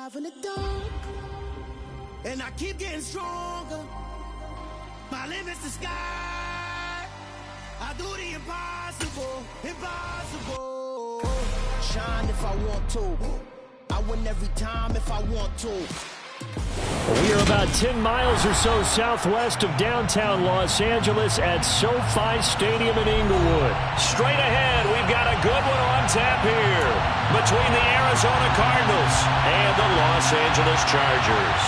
survive in the dark, and I keep getting stronger. My limit's the sky. I do the impossible, impossible. Shine if I want to. I win every time if I want to. We are about 10 miles or so southwest of downtown Los Angeles at SoFi Stadium in Inglewood. Straight ahead, we've got a good one on tap here between the Arizona Cardinals and the Los Angeles Chargers.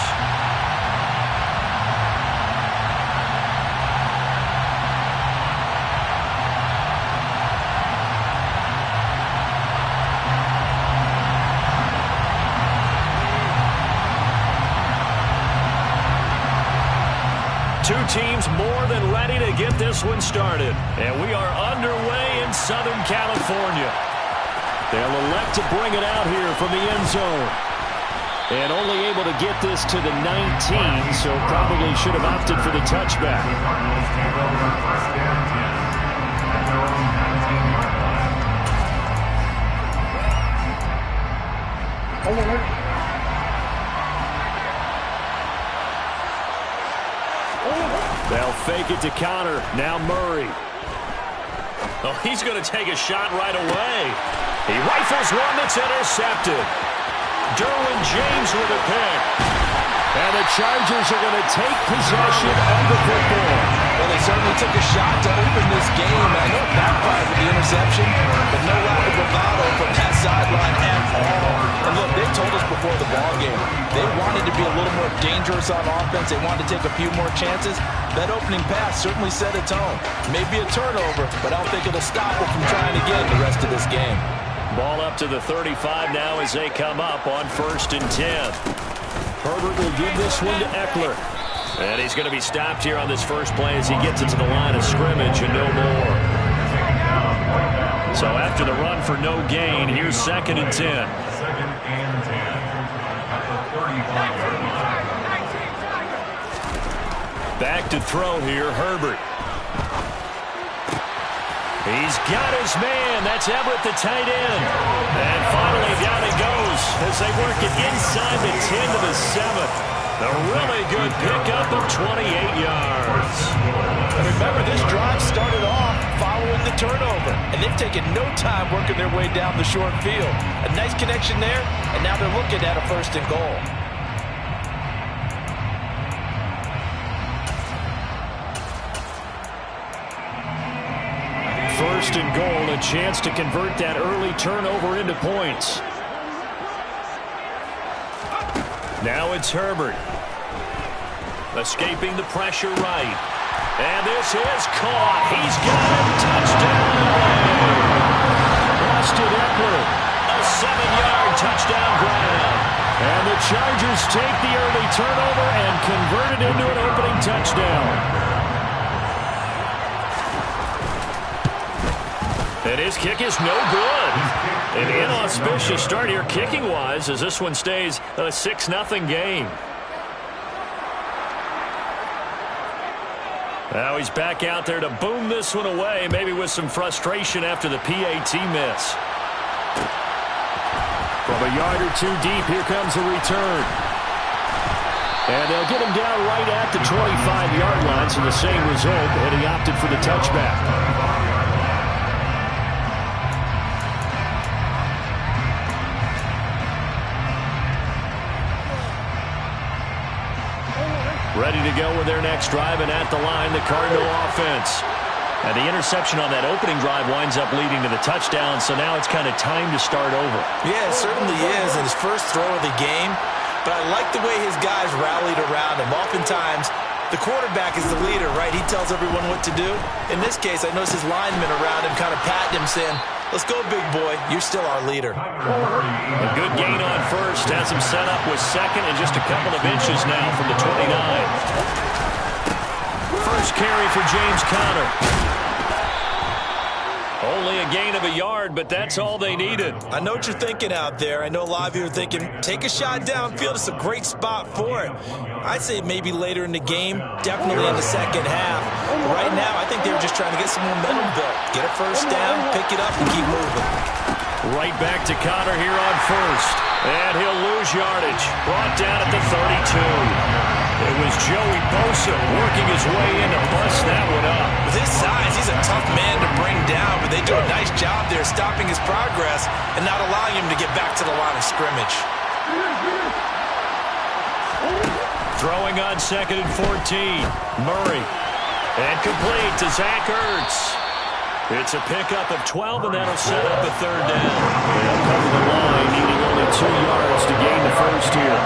Two teams more than ready to get this one started. And we are underway in Southern California. They'll elect to bring it out here from the end zone. And only able to get this to the 19, so probably should have opted for the touchback. They'll fake it to Connor. Now Murray. Oh, he's going to take a shot right away. He rifles one that's intercepted. Derwin James with a pick. And the Chargers are going to take possession of the football. Well, they certainly took a shot to open this game. I know it backfired with the interception, but no lack of bravado from that sideline at all. And look, they told us before the ball game, they wanted to be a little more dangerous on offense. They wanted to take a few more chances. That opening pass certainly set a tone. Maybe a turnover, but I don't think it'll stop them from trying again the rest of this game. Ball up to the 35 now as they come up on 1st and 10. Herbert will give this one to Eckler. And he's going to be stopped here on this first play as he gets it to the line of scrimmage and no more. So after the run for no gain, here's 2nd and 10. 2nd and 10 at the 35. Back to throw here, Herbert. He's got his man. That's Everett, the tight end. And finally down he goes as they work it inside the 10 to the 7. A really good pickup of 28 yards. And remember, this drive started off following the turnover, and they've taken no time working their way down the short field. A nice connection there, and now they're looking at a 1st and goal. First and goal, a chance to convert that early turnover into points. Now it's Herbert. Escaping the pressure right. And this is caught. He's got it. Touchdown. Austin Eckler. A 7-yard touchdown grab. And the Chargers take the early turnover and convert it into an opening touchdown. And his kick is no good. An inauspicious start here kicking-wise as this one stays a 6-0 game. Now he's back out there to boom this one away, maybe with some frustration after the PAT miss. From a yard or two deep, here comes a return. And they'll get him down right at the 25-yard line, so the same result, and he opted for the touchback. Ready to go with their next drive, and at the line, the Cardinal offense. And the interception on that opening drive winds up leading to the touchdown, so now it's kind of time to start over. Yeah, it certainly is, in his first throw of the game. But I like the way his guys rallied around him. Oftentimes, the quarterback is the leader, right? He tells everyone what to do. In this case, I noticed his linemen around him kind of patting him, saying, "Let's go, big boy. You're still our leader." A good gain on first. Has him set up with 2nd and just a couple of inches now from the 29. First carry for James Conner. Only a gain of a yard, but that's all they needed. I know what you're thinking out there. I know a lot of you are thinking, take a shot downfield. It's a great spot for it. I'd say maybe later in the game, definitely in the second half. But right now, I think they were just trying to get some momentum built. Get a first down, pick it up, and keep moving. Right back to Conner here on first. And he'll lose yardage. Brought down at the 32. It was Joey Bosa working his way in to bust that one up. With his size, he's a tough man to bring down, but they do a nice job there stopping his progress and not allowing him to get back to the line of scrimmage. Throwing on 2nd and 14. Murray. And complete to Zach Ertz. It's a pickup of 12, and that'll set up a 3rd down. They'll cover the line, needing only 2 yards to gain the first here.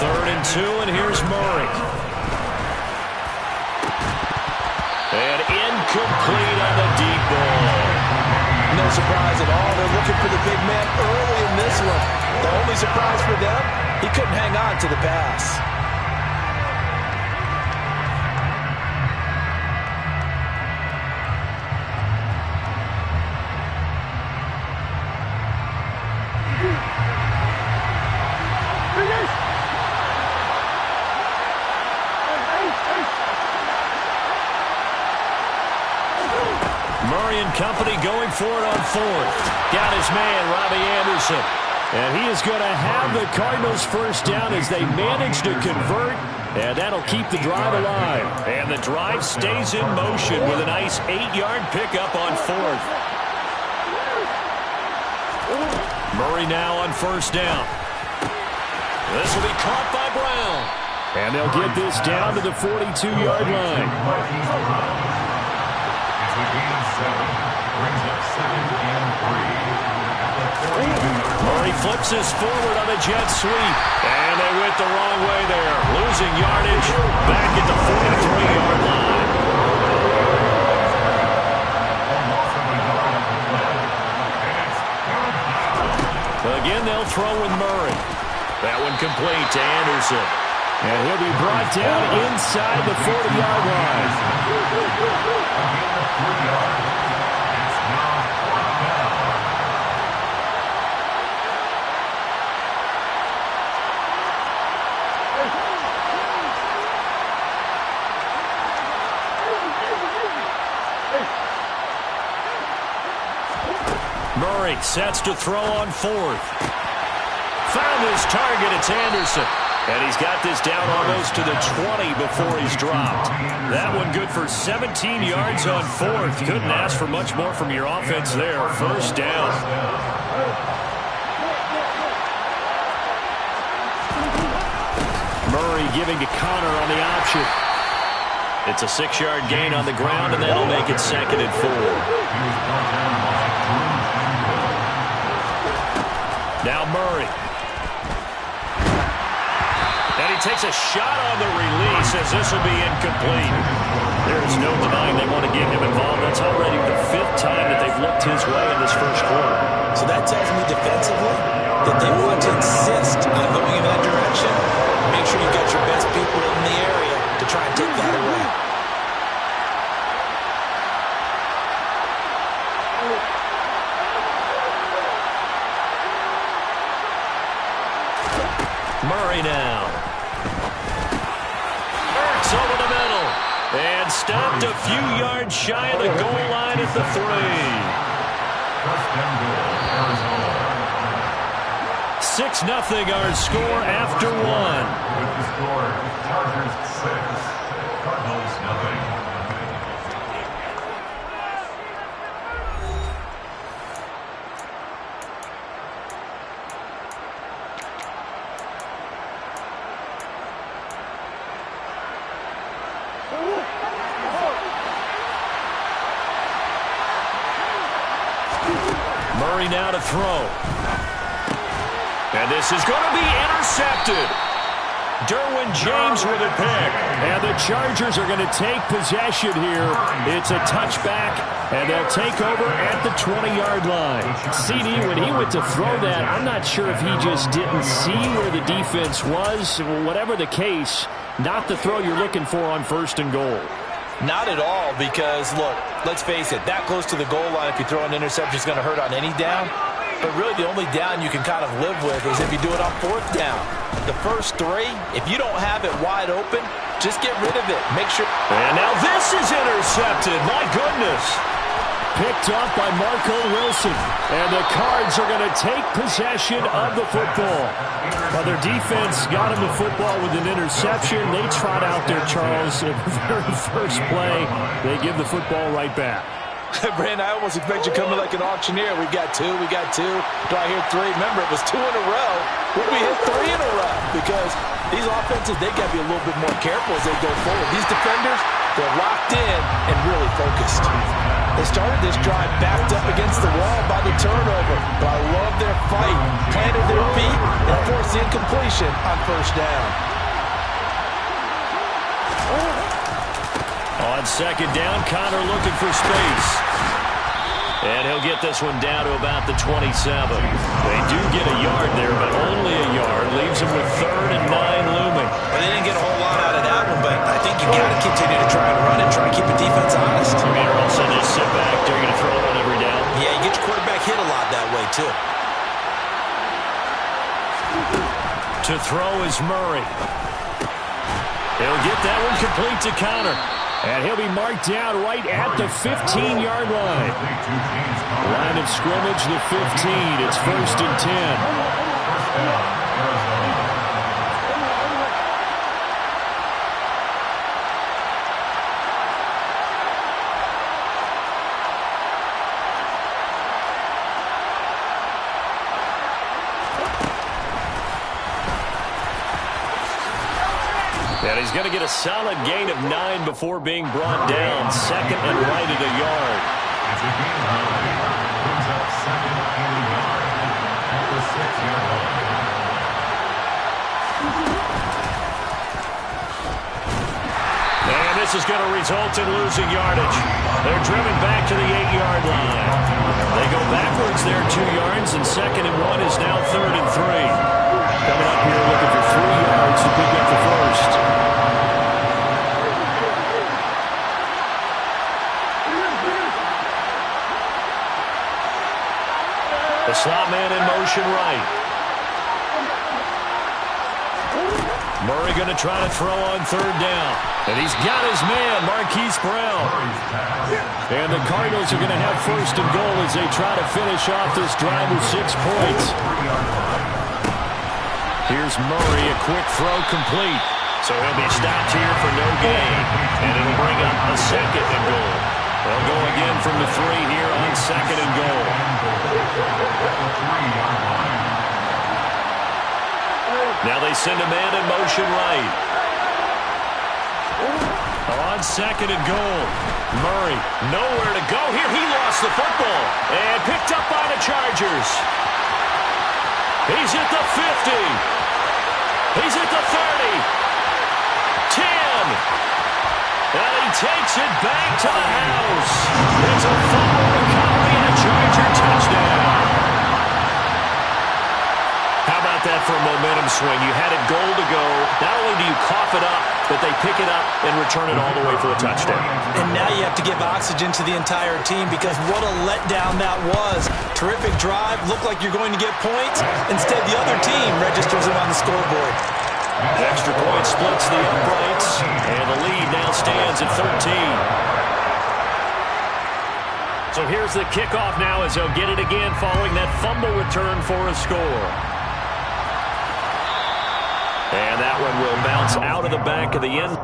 3rd and 2, and here's Murray. And incomplete on the deep ball. No surprise at all. They're looking for the big man early in this one. The only surprise for them, he couldn't hang on to the pass. Murray and company going for it on 4th. Got his man, Robbie Anderson. And he is going to have the Cardinals first down as they manage to convert. And that'll keep the drive alive. And the drive stays in motion with a nice 8-yard pickup on 4th. Murray now on 1st down. This will be caught by Brown. And they'll get this down to the 42-yard line. Murray flips this forward on a jet sweep. And they went the wrong way there. Losing yardage back at the 43-yard line. Again, they'll throw with Murray. That one complete to Anderson. And he'll be brought down inside the 40-yard line. Murray sets to throw on 4th. Found his target, it's Anderson. And he's got this down almost to the 20 before he's dropped. That one good for 17 yards on 4th. Couldn't ask for much more from your offense there. 1st down. Murray giving to Connor on the option. It's a 6-yard gain on the ground, and that'll make it 2nd and 4. Now Murray. And he takes a shot on the release as this will be incomplete. There's no denying they want to get him involved. That's already the 5th time that they've looked his way in this first quarter. So that tells me defensively that they want to insist on going in that direction. Make sure you got your best people in the area to try and take that away. Murray now. Ertz over the middle. And stopped a few yards shy of the goal line at the 3. 6-0 our score after 1. With the score, Chargers 6, Cardinals 0. Murray now to throw. And this is going to be intercepted. Derwin James with a pick. And the Chargers are going to take possession here. It's a touchback, and they'll take over at the 20-yard line. CD, when he went to throw that, I'm not sure if he just didn't see where the defense was. Whatever the case, not the throw you're looking for on 1st and goal. Not at all, because, look, let's face it, that close to the goal line, if you throw an interception, is going to hurt on any down. But really, the only down you can kind of live with is if you do it on 4th down. The first 3, if you don't have it wide open, just get rid of it. Make sure. And now this is intercepted. My goodness. picked off by Marco Wilson. And the Cards are going to take possession of the football. Well, their defense got him the football with an interception. They trot out there, Charles, in the very first play. They give the football right back. Brandon, I almost expect you coming like an auctioneer. We got two. Do I hear three? Remember, it was 2 in a row. Would we hit 3 in a row? Because these offenses, they got to be a little bit more careful as they go forward. These defenders, they're locked in and really focused. They started this drive backed up against the wall by the turnover, but I love their fight. Planted their feet and forced the incompletion on first down. On second down, Connor looking for space. And he'll get this one down to about the 27. They do get a yard there, but only a yard. Leaves them with 3rd and 9 looming. Well, they didn't get a whole lot out of that one, but I think you got to continue to try and run and try to keep the defense honest. I mean, or else they just sit back. They're going to throw it on every down. Yeah, you get your quarterback hit a lot that way, too. To throw is Murray. He'll get that one complete to Connor. And he'll be marked down right at the 15-yard line. Line of scrimmage, the 15. It's 1st and 10. And he's going to get a solid gain of 9 before being brought down. 2nd and right at a yard. And this is going to result in losing yardage. They're driven back to the 8-yard line. They go backwards there 2 yards, and 2nd and 1 is now 3rd and 3. Coming up here looking for 3 yards to pick up the first. The slot man in motion right. Murray going to try to throw on 3rd down. And he's got his man, Marquise Brown. And the Cardinals are going to have 1st and goal as they try to finish off this drive with 6 points. Here's Murray, a quick throw complete. So he'll be stopped here for no gain. And it'll bring up a 2nd and goal. They'll go again from the 3 here on 2nd and goal. Now they send a man in motion right. On 2nd and goal. Murray, nowhere to go here. He lost the football. And picked up by the Chargers. He's at the 50. He's at the 30. 10. And he takes it back to the house. It's a fumble recovery and a Charger touchdown. How about that for a momentum swing? You had it goal to go. Not only do you cough it up, but they pick it up and return it all the way for a touchdown. And now you have to give oxygen to the entire team because what a letdown that was. Terrific drive. Looked like you're going to get points. Instead, the other team registers it on the scoreboard. Extra point splits the uprights, and the lead now stands at 13. So here's the kickoff now as they'll get it again following that fumble return for a score. And that one will bounce out of the back of the end.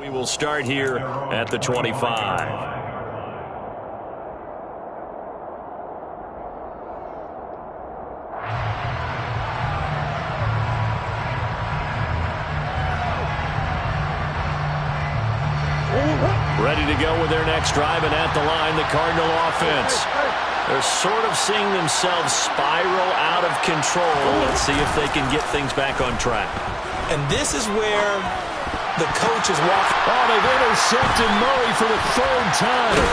We will start here at the 25. Ready to go with their next drive, and at the line, the Cardinal offense. They're sort of seeing themselves spiral out of control. Let's see if they can get things back on track. And this is where the coach is walking. Oh, they've intercepted Murray for the 3rd time.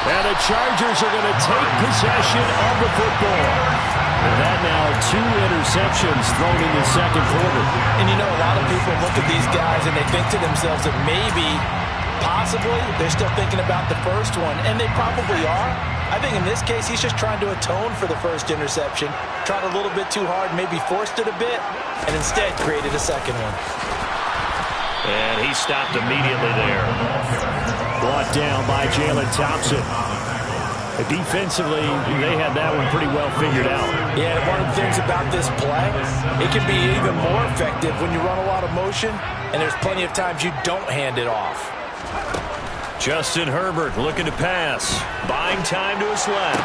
And the Chargers are going to take possession of the football. And that now 2 interceptions thrown in the second quarter. And you know, a lot of people look at these guys and they think to themselves that maybe, possibly, they're still thinking about the first one, and they probably are. I think in this case, he's just trying to atone for the first interception, tried a little bit too hard, maybe forced it a bit, and instead created a second one. And he stopped immediately there. Brought down by Jalen Thompson. Defensively, they had that one pretty well figured out. Yeah, one of the things about this play, it can be even more effective when you run a lot of motion, and there's plenty of times you don't hand it off. Justin Herbert looking to pass. Buying time to his left.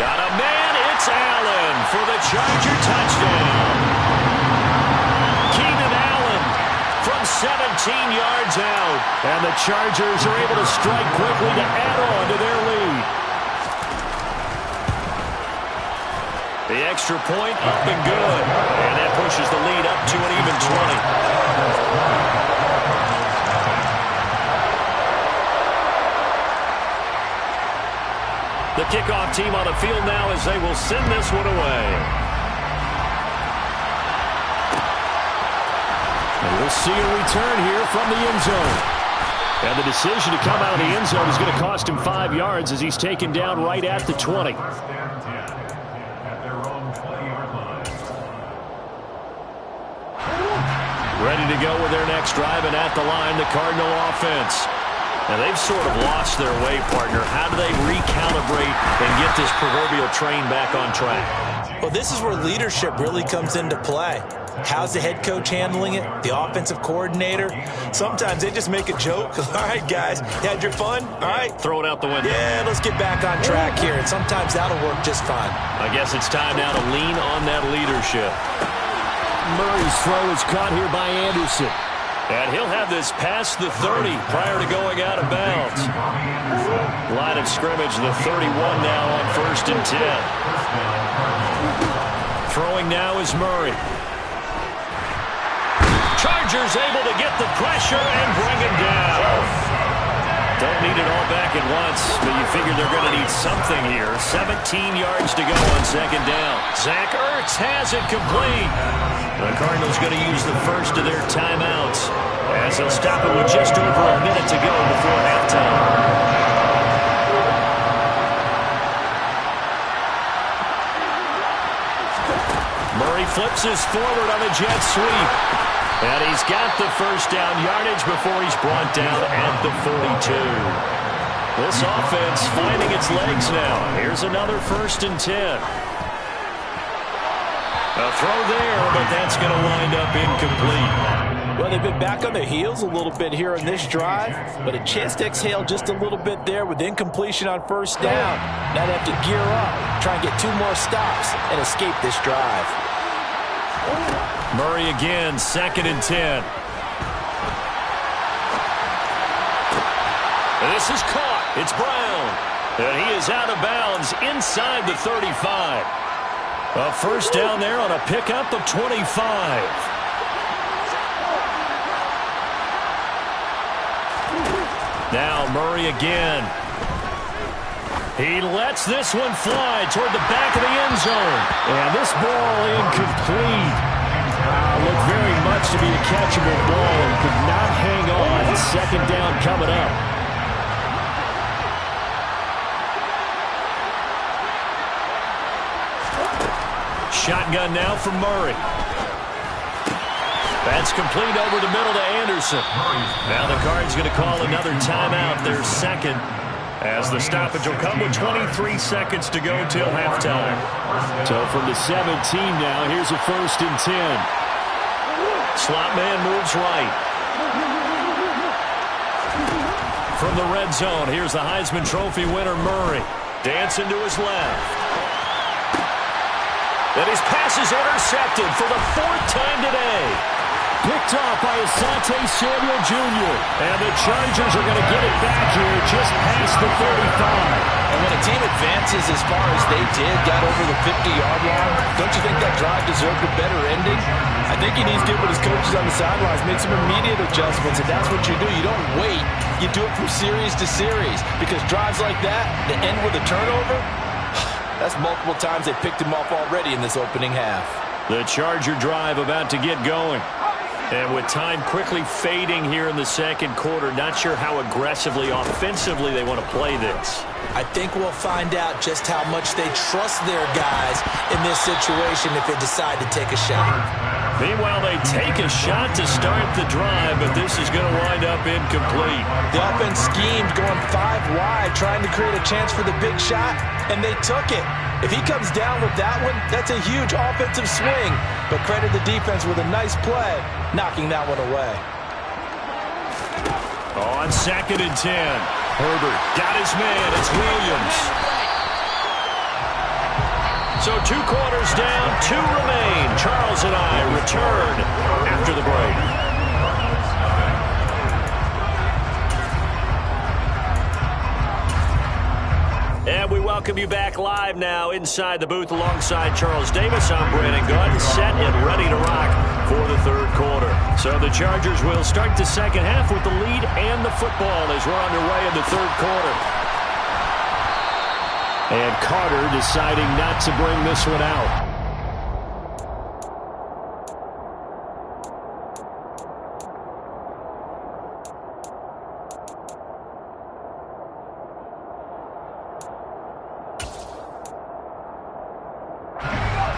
Got a man. It's Allen for the Charger touchdown. Keenan Allen from 17 yards out. And the Chargers are able to strike quickly to add on to their lead. The extra point up and good. And that pushes the lead up to an even 20. The kickoff team on the field now as they will send this one away. And we'll see a return here from the end zone. And the decision to come out of the end zone is going to cost him 5 yards as he's taken down right at the 20. Ready to go with their next drive, and at the line, the Cardinal offense. Now, they've sort of lost their way, partner. How do they recalibrate and get this proverbial train back on track? Well, this is where leadership really comes into play. How's the head coach handling it? The offensive coordinator? Sometimes they just make a joke. All right, guys, you had your fun? All right. Throw it out the window. Yeah, let's get back on track here. And sometimes that'll work just fine. I guess it's time now to lean on that leadership. Murray's throw is caught here by Anderson. And he'll have this past the 30 prior to going out of bounds. Line of scrimmage, the 31 now on 1st and 10. Throwing now is Murray. Chargers able to get the pressure and bring him down. Don't need it all back at once, but you figure they're going to need something here. 17 yards to go on 2nd down. Zach Ertz has it complete. The Cardinals going to use the first of their timeouts as they'll stop it with just over a minute to go before halftime. Murray flips this forward on the jet sweep. And he's got the first down yardage before he's brought down at the 42. This offense finding its legs now. Here's another 1st and 10. A throw there, but that's going to wind up incomplete. Well, they've been back on their heels a little bit here in this drive, but a chance to exhale just a little bit there with incompletion on 1st down. Now they have to gear up, try and get 2 more stops, and escape this drive. Murray again, 2nd and 10. And this is caught. It's Brown. And he is out of bounds inside the 35. A 1st down there on a pickup of 25. Now Murray again. He lets this one fly toward the back of the end zone. And this ball incomplete. Looked very much to be a catchable ball and could not hang on. 2nd down coming up. Shotgun now from Murray. That's complete over the middle to Anderson. Now the Cards going to call another timeout, their 2nd, as the stoppage will come with 23 seconds to go till halftime. So from the 17 now, here's a 1st and 10. Slot man moves right. From the red zone, here's the Heisman Trophy winner, Murray. Dancing to his left. And his pass is intercepted for the 4th time today. Picked off by Asante Samuel Jr. And the Chargers are going to get it back here just past the 35. And when a team advances as far as they did, got over the 50-yard line, don't you think that drive deserved a better ending? I think he needs to get with his coaches on the sidelines, make some immediate adjustments, and that's what you do. You don't wait. You do it from series to series, because drives like that end with a turnover, That's multiple times they picked him off already in this opening half. The Charger drive about to get going. And with time quickly fading here in the second quarter, not sure how aggressively, offensively they want to play this. I think we'll find out just how much they trust their guys in this situation if they decide to take a shot. Meanwhile, they take a shot to start the drive, but this is going to wind up incomplete. The offense schemed going 5 wide, trying to create a chance for the big shot, and they took it. If he comes down with that one, that's a huge offensive swing. But credit the defense with a nice play, knocking that one away. On 2nd and 10, Herbert got his man. It's Williams. So 2 quarters down, 2 remain. Charles and I return after the break. And we welcome you back live now inside the booth alongside Charles Davis. I'm Brandon Gunn, set and ready to rock for the third quarter. So the Chargers will start the second half with the lead and the football as we're underway in the third quarter. And Carter deciding not to bring this one out.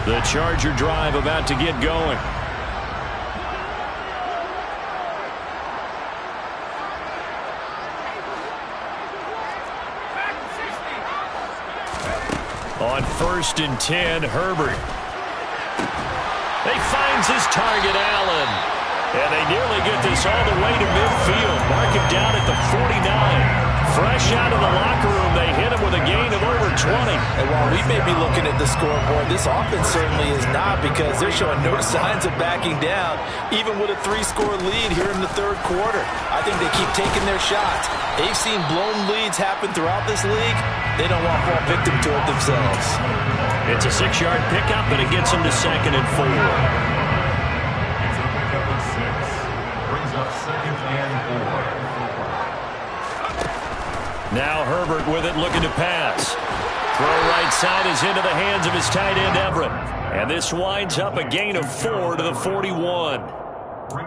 The Charger drive about to get going. On 1st and 10, Herbert. He finds his target, Allen. And they nearly get this all the way to midfield. Mark him down at the 49. Fresh out of the locker room, they hit him with a gain of over 20. And while we may be looking at the scoreboard, this offense certainly is not, because they're showing no signs of backing down, even with a 3-score lead here in the third quarter. I think they keep taking their shots. They've seen blown leads happen throughout this league. They don't want to fall victim to it themselves. It's a 6-yard pickup, but it gets them to 2nd and 4. It's a pickup of 6. Brings up 2nd and 4. Now Herbert with it, looking to pass. Throw right side is into the hands of his tight end, Everett. And this winds up a gain of 4 to the 41.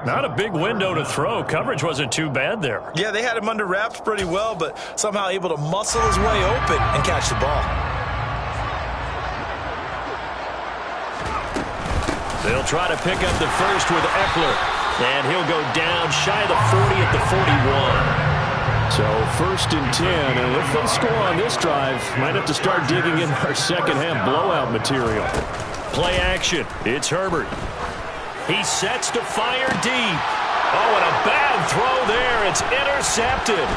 Not a big window to throw. Coverage wasn't too bad there. Yeah, they had him under wraps pretty well, but somehow able to muscle his way open and catch the ball. They'll try to pick up the first with Eckler. And he'll go down shy of the 40 at the 41. So 1st and 10, and if they score on this drive, might have to start digging in our second half blowout material. Play action. It's Herbert. He sets to fire deep. Oh, and a bad throw there. It's intercepted.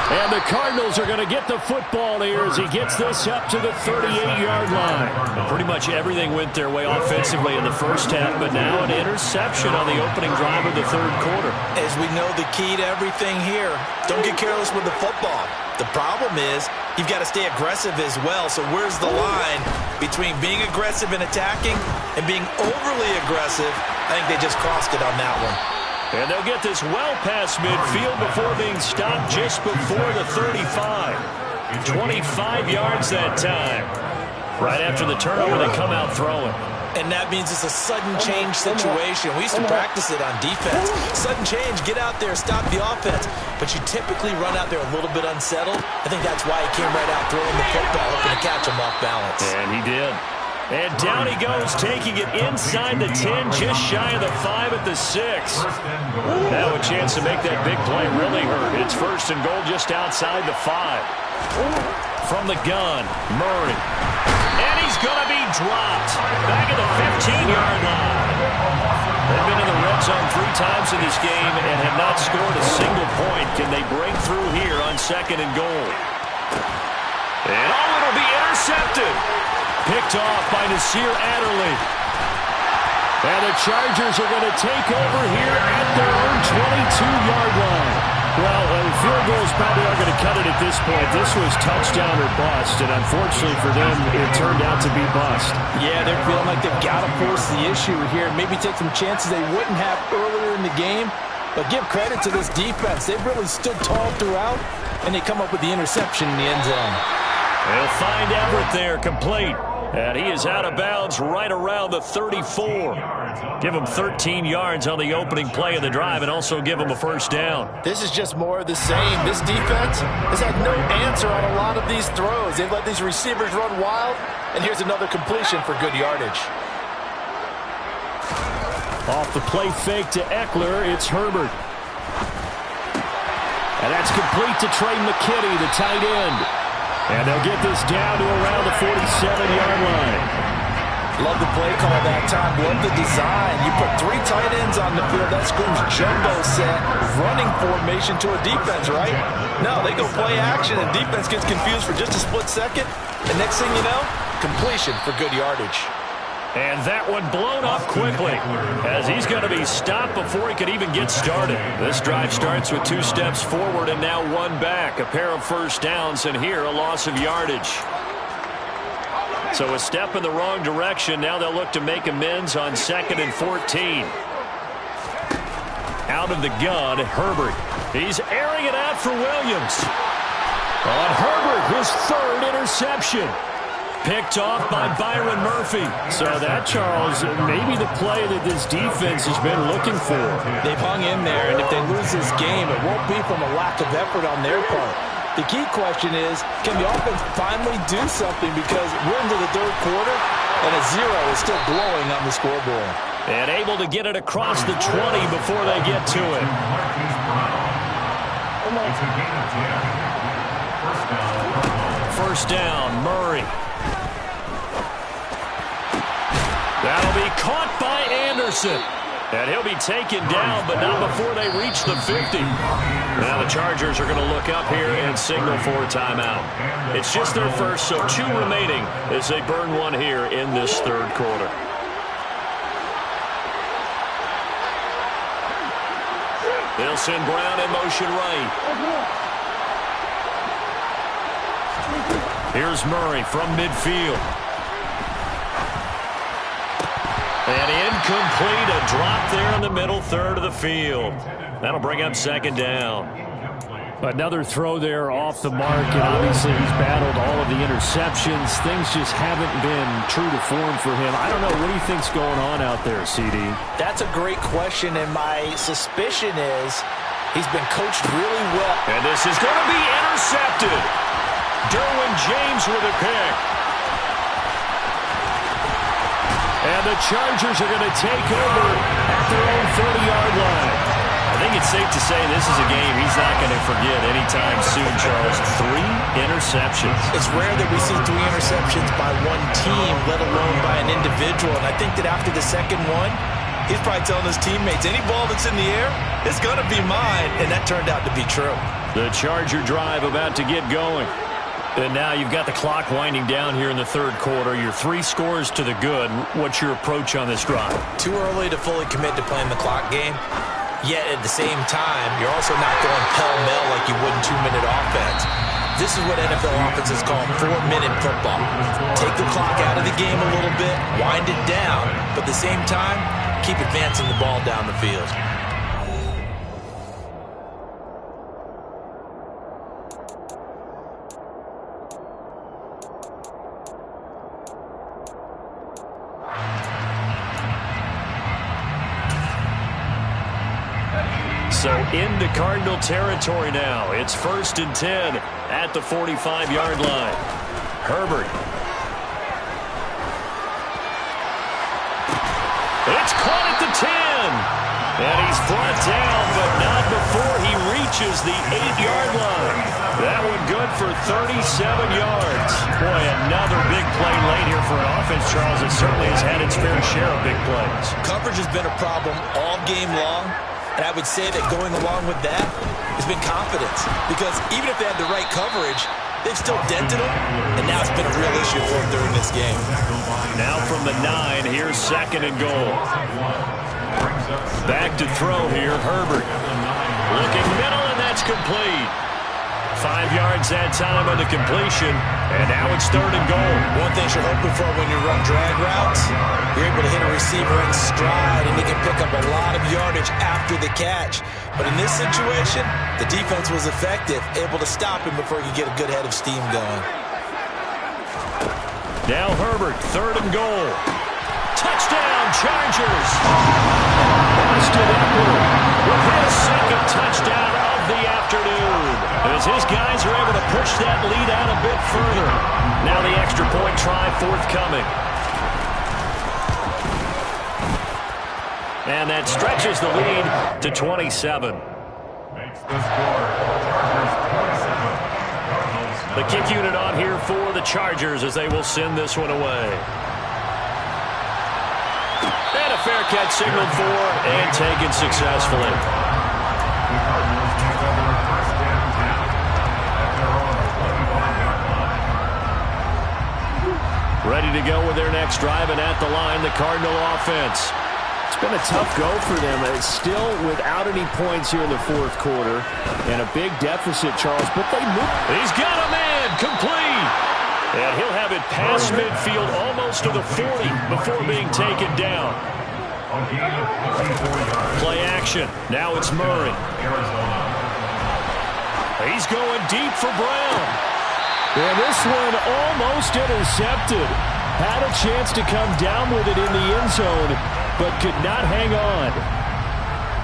And the Cardinals are going to get the football here as he gets this up to the 38-yard line. And pretty much everything went their way offensively in the first half, but now an interception on the opening drive of the third quarter. As we know, the key to everything here, don't get careless with the football. The problem is you've got to stay aggressive as well. So where's the line between being aggressive and attacking and being overly aggressive? I think they just crossed it on that one. And they'll get this well past midfield before being stopped just before the 35. 25 yards that time. Right after the turnover, they come out throwing. And that means it's a sudden change situation. We used to practice it on defense. Sudden change, get out there, stop the offense. But you typically run out there a little bit unsettled. I think that's why he came right out throwing the football, hoping to catch him off balance. And he did. And down he goes, taking it inside the 10, just shy of the 5 at the 6. Now a chance to make that big play really hurt. It's 1st and goal just outside the 5. From the gun, Murray. And he's going to be dropped. Back at the 15-yard line. They've been in the red zone 3 times in this game and have not scored a single point. Can they break through here on 2nd and goal? And it'll be intercepted. Picked off by Nasir Adderley. And the Chargers are going to take over here at their own 22-yard line. Well, field goals probably are going to cut it at this point. This was touchdown or bust, and unfortunately for them, it turned out to be bust. Yeah, they're feeling like they've got to force the issue here. Maybe take some chances they wouldn't have earlier in the game. But give credit to this defense. They've really stood tall throughout. and they come up with the interception in the end zone. They'll find Everett there, complete. And he is out of bounds right around the 34. Give him 13 yards on the opening play of the drive and also give him a first down. This is just more of the same. This defense has had no answer on a lot of these throws. They've let these receivers run wild, and here's another completion for good yardage. Off the play fake to Eckler, it's Herbert. And that's complete to Trey McKinney, the tight end. And they'll get this down to around the 47-yard line. Love the play call that time. Love the design. You put 3 tight ends on the field. That screams jumbo set, running formation to a defense, right? No, they go play action, and defense gets confused for just a split second. And next thing you know, completion for good yardage. And that one blown up quickly as he's going to be stopped before he could even get started. This drive starts with 2 steps forward and now 1 back. A pair of first downs, and here a loss of yardage. So a step in the wrong direction. Now they'll look to make amends on 2nd and 14. Out of the gun, Herbert. He's airing it out for Williams. On Herbert, his 3rd interception. Picked off by Byron Murphy. So that, Charles, maybe the play that this defense has been looking for. They've hung in there, and if they lose this game, it won't be from a lack of effort on their part. The key question is, can the offense finally do something? Because we're into the 3rd quarter, and a 0 is still glowing on the scoreboard. And able to get it across the 20 before they get to it. First down, Murray. That'll be caught by Anderson. And he'll be taken down, but not before they reach the 50. Now the Chargers are going to look up here and signal for a timeout. It's just their first, so 2 remaining as they burn one here in this 3rd quarter. They'll send Brown in motion right. Here's Murray from midfield. And incomplete, a drop there in the middle 3rd of the field. That'll bring up 2nd down. Another throw there off the mark, and obviously he's battled all of the interceptions. Things just haven't been true to form for him. I don't know, what do you think's going on out there, CD? That's a great question, and my suspicion is he's been coached really well. And this is going to be intercepted. Derwin James with a pick. And the Chargers are going to take over at their own 30-yard line. I think it's safe to say this is a game he's not going to forget anytime soon, Charles. 3 interceptions. It's rare that we see 3 interceptions by one team, let alone by an individual. And I think that after the 2nd one, he's probably telling his teammates, any ball that's in the air, it's going to be mine. And that turned out to be true. The Charger drive about to get going. And now you've got the clock winding down here in the 3rd quarter. You're 3 scores to the good. What's your approach on this drive? Too early to fully commit to playing the clock game. Yet at the same time, you're also not going pell-mell like you would in 2-minute offense. This is what NFL offenses call 4-minute football. Take the clock out of the game a little bit, wind it down, but at the same time, keep advancing the ball down the field. So into Cardinal territory now. It's 1st and 10 at the 45-yard line. Herbert. It's caught at the 10. And he's brought down, but not before he reaches the 8-yard line. That one good for 37 yards. Boy, another big play late here for an offense, Charles. It certainly has had its fair share of big plays. Coverage has been a problem all game long. And I would say that going along with that has been confidence. Because even if they had the right coverage, they've still dented them. And now it's been a real issue for them during this game. Now from the 9, here's 2nd and goal. Back to throw here, Herbert. Looking middle, and that's complete. 5 yards that time on the completion, and now it's 3rd and goal. One thing you're hoping for when you run drag routes, you're able to hit a receiver in stride, and he can pick up a lot of yardage after the catch. But in this situation, the defense was effective, able to stop him before he could get a good head of steam going. Now Herbert, 3rd and goal. Touchdown, Chargers! Austin Eckler with his 2nd touchdown of the afternoon, as his guys are able to push that lead out a bit further. Now the extra point try forthcoming. And that stretches the lead to 27. Makes the score. Chargers 27. Cardinals 9. The kick unit on here for the Chargers as they will send this one away. And a fair catch signaled for and taken successfully. The Cardinals take over 1st and 10 at their own 25-yard line. Ready to go with their next drive, and at the line, the Cardinal offense. It's been a tough go for them. It's still without any points here in the 4th quarter. And a big deficit, Charles, but they move. He's got a man, complete. And he'll have it past midfield almost to the 40 before being taken down. A gain of 54 yards. Play action. Now it's Murray. Arizona. He's going deep for Brown. And this one almost intercepted. Had a chance to come down with it in the end zone, but could not hang on.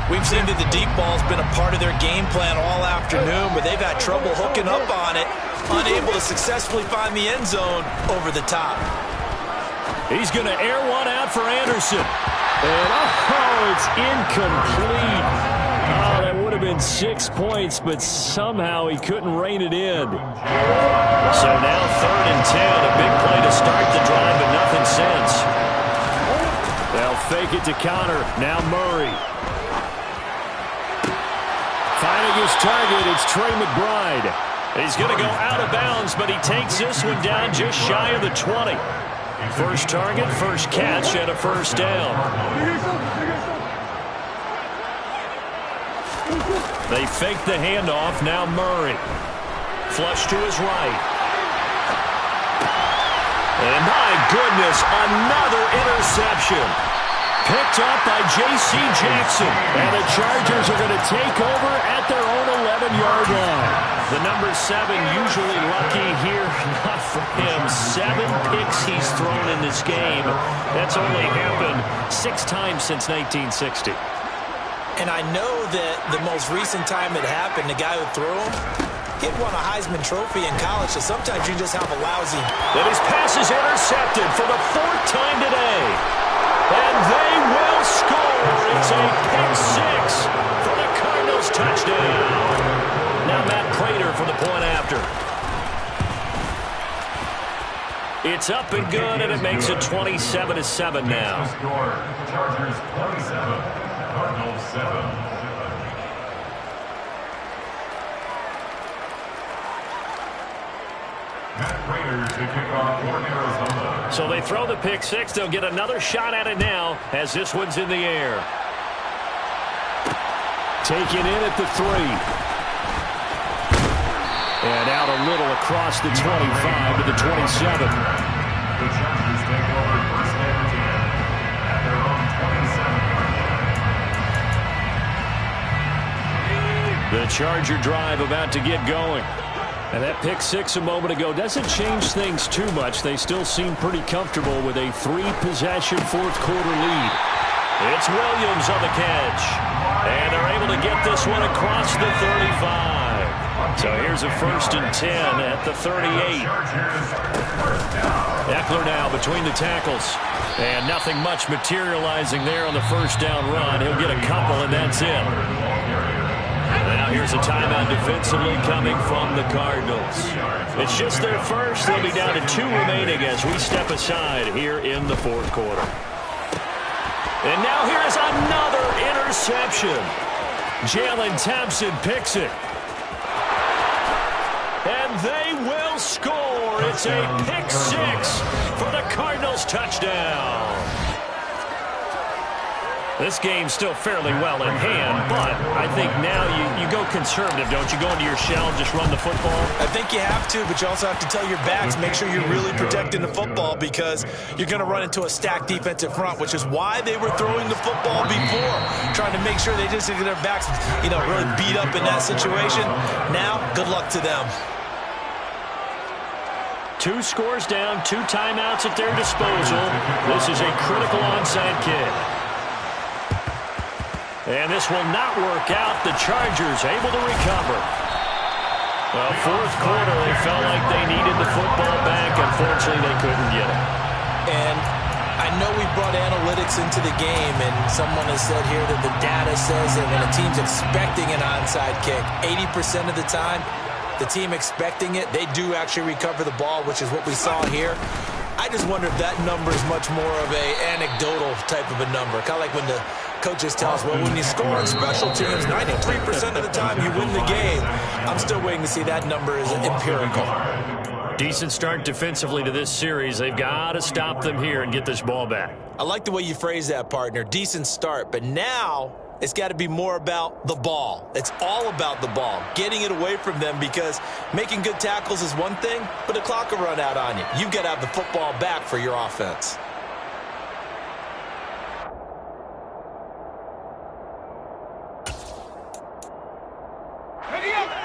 We've seen that the deep ball's been a part of their game plan all afternoon, but they've had trouble hooking up on it, unable to successfully find the end zone over the top. He's going to air one out for Anderson. And oh, it's incomplete. Oh, that would have been 6 points, but somehow he couldn't rein it in. So now 3rd and 10, a big play to start the drive, but nothing since. They'll fake it to counter. Now Murray. Finding his target, it's Trey McBride. He's going to go out of bounds, but he takes this one down just shy of the 20. First target, first catch, and a 1st down. They fake the handoff. Now Murray. Flush to his right. And my goodness, another interception. Picked up by J.C. Jackson. And the Chargers are going to take over at their own 11-yard line. The number 7 usually lucky here. Not for him. 7 picks he's thrown in this game. That's only happened 6 times since 1960. And I know that the most recent time it happened, the guy who threw him, he won a Heisman Trophy in college, so sometimes you just have a lousy. And his pass is intercepted for the 4th time today. And they will score. It's a pick 6 for the Cardinals touchdown. Now Matt Prater for the point after. It's up and good, and it makes it 27-7 now. Score. Chargers 27. Cardinals 7. Matt Prater to kick off for Arizona. So they throw the pick 6. They'll get another shot at it now as this one's in the air. Taken in at the 3. And out a little across the 25 to the 27. The Chargers take over 1st and 10 at their own 27-yard line. The Charger drive about to get going. And that pick 6 a moment ago doesn't change things too much. They still seem pretty comfortable with a 3-possession 4th quarter lead. It's Williams on the catch. And they're able to get this one across the 35. So here's a 1st and 10 at the 38. Eckler now between the tackles. And nothing much materializing there on the 1st down run. He'll get a couple, and that's it. Now here's a timeout defensively coming from the Cardinals. It's just their first. They'll be down to 2 remaining as we step aside here in the 4th quarter. And now here's another interception. Jalen Thompson picks it. And they will score. It's a pick 6 for the Cardinals touchdown. This game's still fairly well in hand, but I think now you go conservative, don't you? Go into your shell, just run the football? I think you have to, but you also have to tell your backs, make sure you're really protecting the football because you're going to run into a stacked defensive front, which is why they were throwing the football before, trying to make sure they just get their backs, really beat up in that situation. Now, good luck to them. 2 scores down, 2 timeouts at their disposal. This is a critical onside kick. And this will not work out. The Chargers able to recover. Well, fourth quarter, they felt like they needed the football back. Unfortunately, they couldn't get it. And I know we brought analytics into the game, and someone has said here that the data says that when a team's expecting an onside kick, 80% of the time, the team expecting it, they do actually recover the ball, which is what we saw here. I just wonder if that number is much more of a anecdotal type of a number. Kind of like when the coaches tell us, well, when you score on special teams, 93% of the time you win the game. I'm still waiting to see that number is empirical. Decent start defensively to this series. They've got to stop them here and get this ball back. I like the way you phrase that, partner. Decent start, but now it's got to be more about the ball. It's all about the ball, getting it away from them, because making good tackles is one thing, but the clock will run out on you. You've got to have the football back for your offense.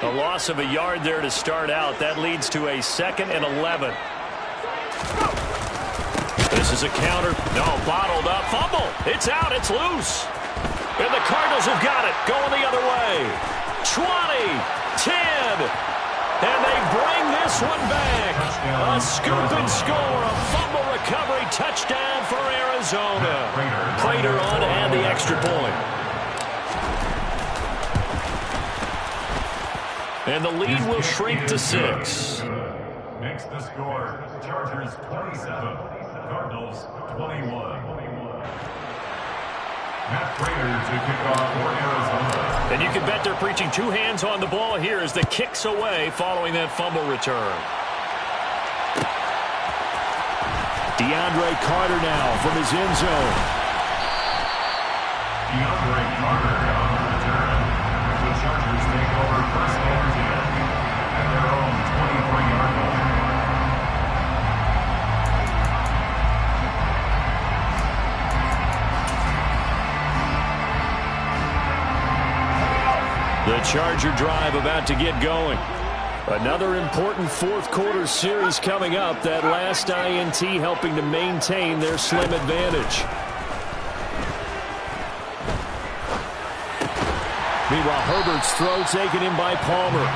A loss of a yard there to start out. That leads to a 2nd and 11. This is a counter. No, bottled up. Fumble. It's out. It's loose. And the Cardinals have got it. Going the other way. 20, 10. And they bring this one back. A scoop and score. A fumble recovery. Touchdown for Arizona. Prater on to add the extra point. And the lead will shrink to 6. Makes the score Chargers 27, Cardinals 21. Matt Prater to kick off for Arizona. And you can bet they're preaching 2 hands on the ball here as the kick's away following that fumble return. DeAndre Carter now from his end zone. DeAndre Carter on the return. The Chargers take over first and 10 at their own 23-yard line. The Charger drive about to get going. Another important fourth quarter series coming up. That last INT helping to maintain their slim advantage. Meanwhile, Herbert's throw taken in by Palmer.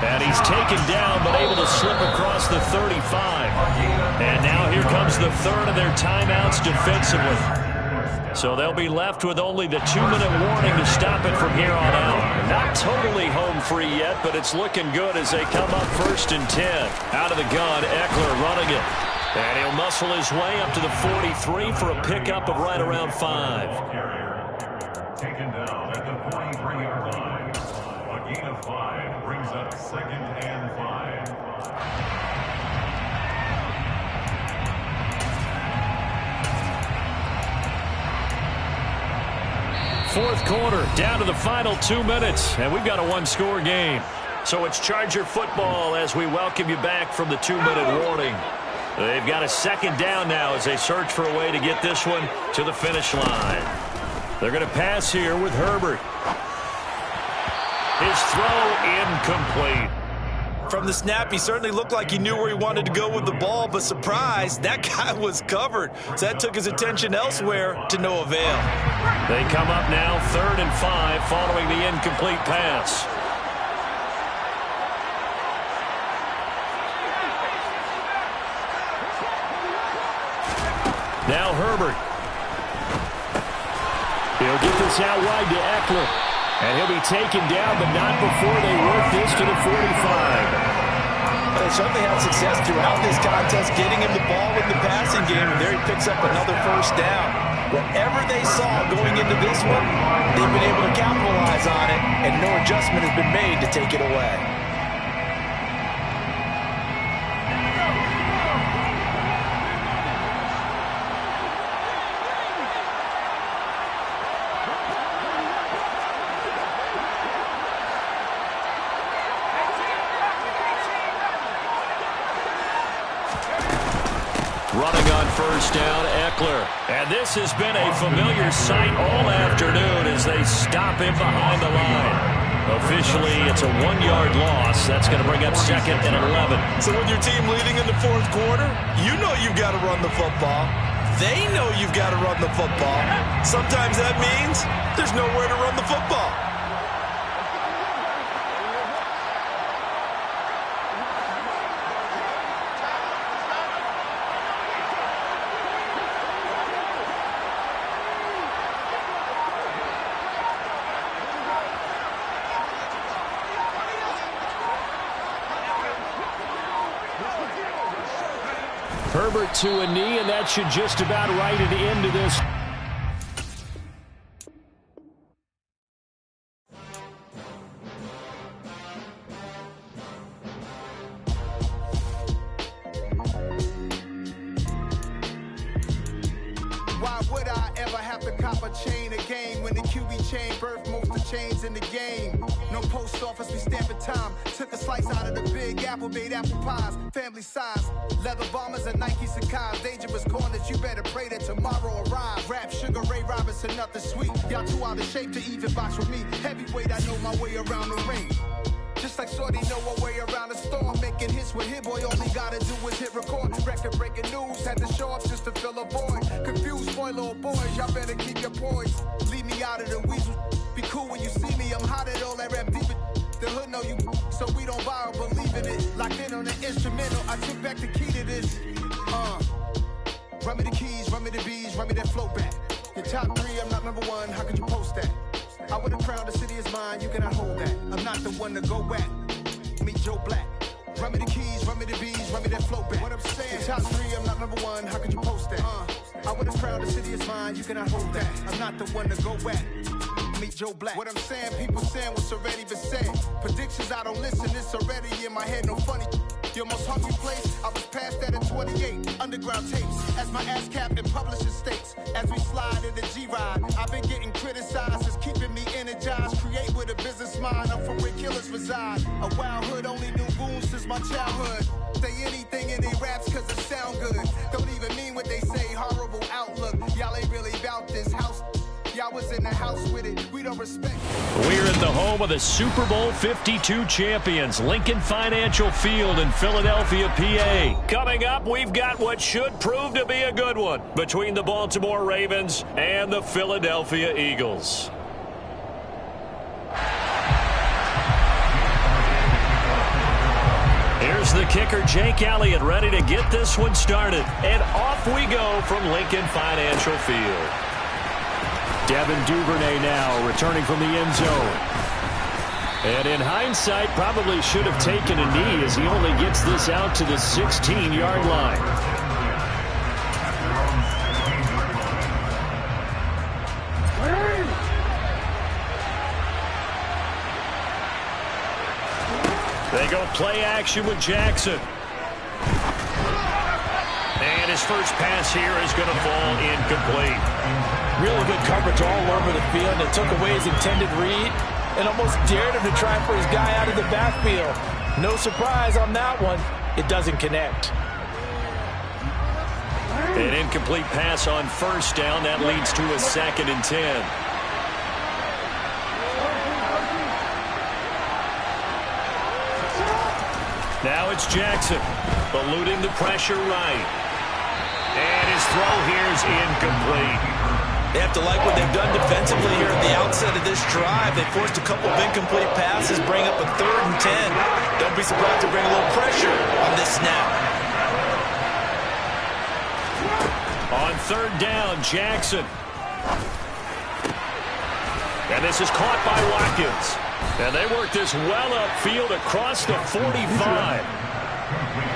And he's taken down but able to slip across the 35. And now here comes the third of their timeouts defensively. So they'll be left with only the 2-minute warning to stop it from here on out. Not totally home free yet, but it's looking good as they come up 1st and 10. Out of the gun, Eckler running it. And he'll muscle his way up to the 43 for a pickup of right around 5. Taken down at the 43-yard line. A gain of 5 brings up 2nd and 5. Fourth quarter, down to the final 2 minutes, and we've got a 1-score game. So it's Charger football as we welcome you back from the 2-minute warning. They've got a 2nd down now as they search for a way to get this one to the finish line. They're going to pass here with Herbert. His throw incomplete. From the snap, he certainly looked like he knew where he wanted to go with the ball, but surprise, that guy was covered. So that took his attention elsewhere to no avail. They come up now 3rd and 5 following the incomplete pass. Now Herbert. He'll get this out wide to Eckler. And he'll be taken down, but not before they work this to the 45. They certainly had success throughout this contest, getting him the ball in the passing game, and there he picks up another 1st down. Whatever they saw going into this one, they've been able to capitalize on it, and no adjustment has been made to take it away. this has been a familiar sight all afternoon as they stop him behind the line. Officially, it's a 1-yard loss. That's going to bring up 2nd and 11. So with your team leading in the 4th quarter, you know you've got to run the football. They know you've got to run the football. Sometimes that means there's nowhere to run the football. Herbert to a knee, and that should just about write it into this. Why would I ever have to cop a chain again when the QB chain birthed most of the chains in the game? No post office, we stamping time. Took a slice out of the big apple, made apple pies, family size. Leather bombers and Nike Sacai's. Dangerous corners, you better pray that tomorrow arrives. Rap, Sugar Ray Robinson, nothing sweet. Y'all too out of shape to even box with me. Heavyweight, I know my way around the ring. Just like Shorty know her way around the storm. Making hits with Hit Boy, all he gotta do is hit record. Record breaking news, had to show up just to fill a void. Confused boy, little boys, y'all better keep your poise. Leave me out of the weasel. Be cool when you see me, I'm hot at all that rap deep. The hood know you, so we don't borrow, believe in it. Locked in on the instrumental, I took back the key to this. Run me the keys, run me the bees, run me that flow back. Your top 3, I'm not number 1, how could you post that? I would have crowned the city is mine, you cannot hold that. I'm not the one to go back. Meet Joe Black. Run me the keys, run me the bees, run me that flow back. What I'm saying, your top 3, I'm not number 1, how could you post that? I would have crowned the city is mine, you cannot hold that. I'm not the one to go back. Meet Joe Black. What I'm saying, people saying what's already been said. Predictions, I don't listen, it's already in my head, no funny. Your most hungry place, I was past that at 28. Underground tapes, as my ass cap in publishing states. As we slide in the G-Ride, I've been getting criticized, it's keeping me energized. Create with a business mind, I'm from where killers reside. A wild hood, only knew goons since my childhood. Say anything in they raps cause it sound good. Don't even mean what they say, horrible outlook. Y'all ain't really about this house. Y'all was in the house with it, we don't respect it. We're at the home of the Super Bowl 52 champions, Lincoln Financial Field in Philadelphia, PA. Coming up, we've got what should prove to be a good one between the Baltimore Ravens and the Philadelphia Eagles. Here's the kicker, Jake Elliott, ready to get this one started. And off we go from Lincoln Financial Field. Devin Duvernay now returning from the end zone. And in hindsight, probably should have taken a knee as he only gets this out to the 16-yard line. They go play action with Jackson. And his first pass here is going to fall incomplete. Really good coverage all over the field. It took away his intended read and almost dared him to try for his guy out of the backfield. No surprise on that one. It doesn't connect. An incomplete pass on first down. That leads to a 2nd and 10. Now it's Jackson, eluding the pressure right. And his throw here is incomplete. They have to like what they've done defensively here at the outset of this drive. They forced a couple of incomplete passes, bring up a 3rd and 10. Don't be surprised to bring a little pressure on this snap. On 3rd down, Jackson. And this is caught by Watkins. And they work this well upfield across the 45.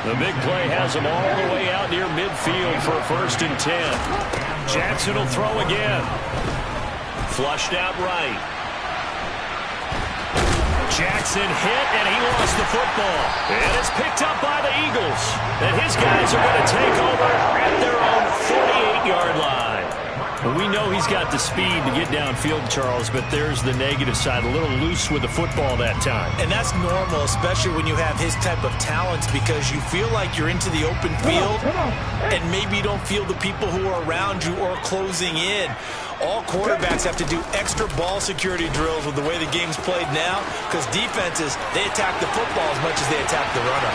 The big play has them all the way out near midfield for a 1st and 10. Jackson will throw again. Flushed out right. Jackson hit, and he lost the football. And it's picked up by the Eagles. And his guys are going to take over at their own 48-yard line. We know he's got the speed to get downfield, Charles, but there's the negative side. A little loose with the football that time. And that's normal, especially when you have his type of talents, because you feel like you're into the open field and maybe you don't feel the people who are around you or closing in. All quarterbacks have to do extra ball security drills with the way the game's played now, because defenses, they attack the football as much as they attack the runner.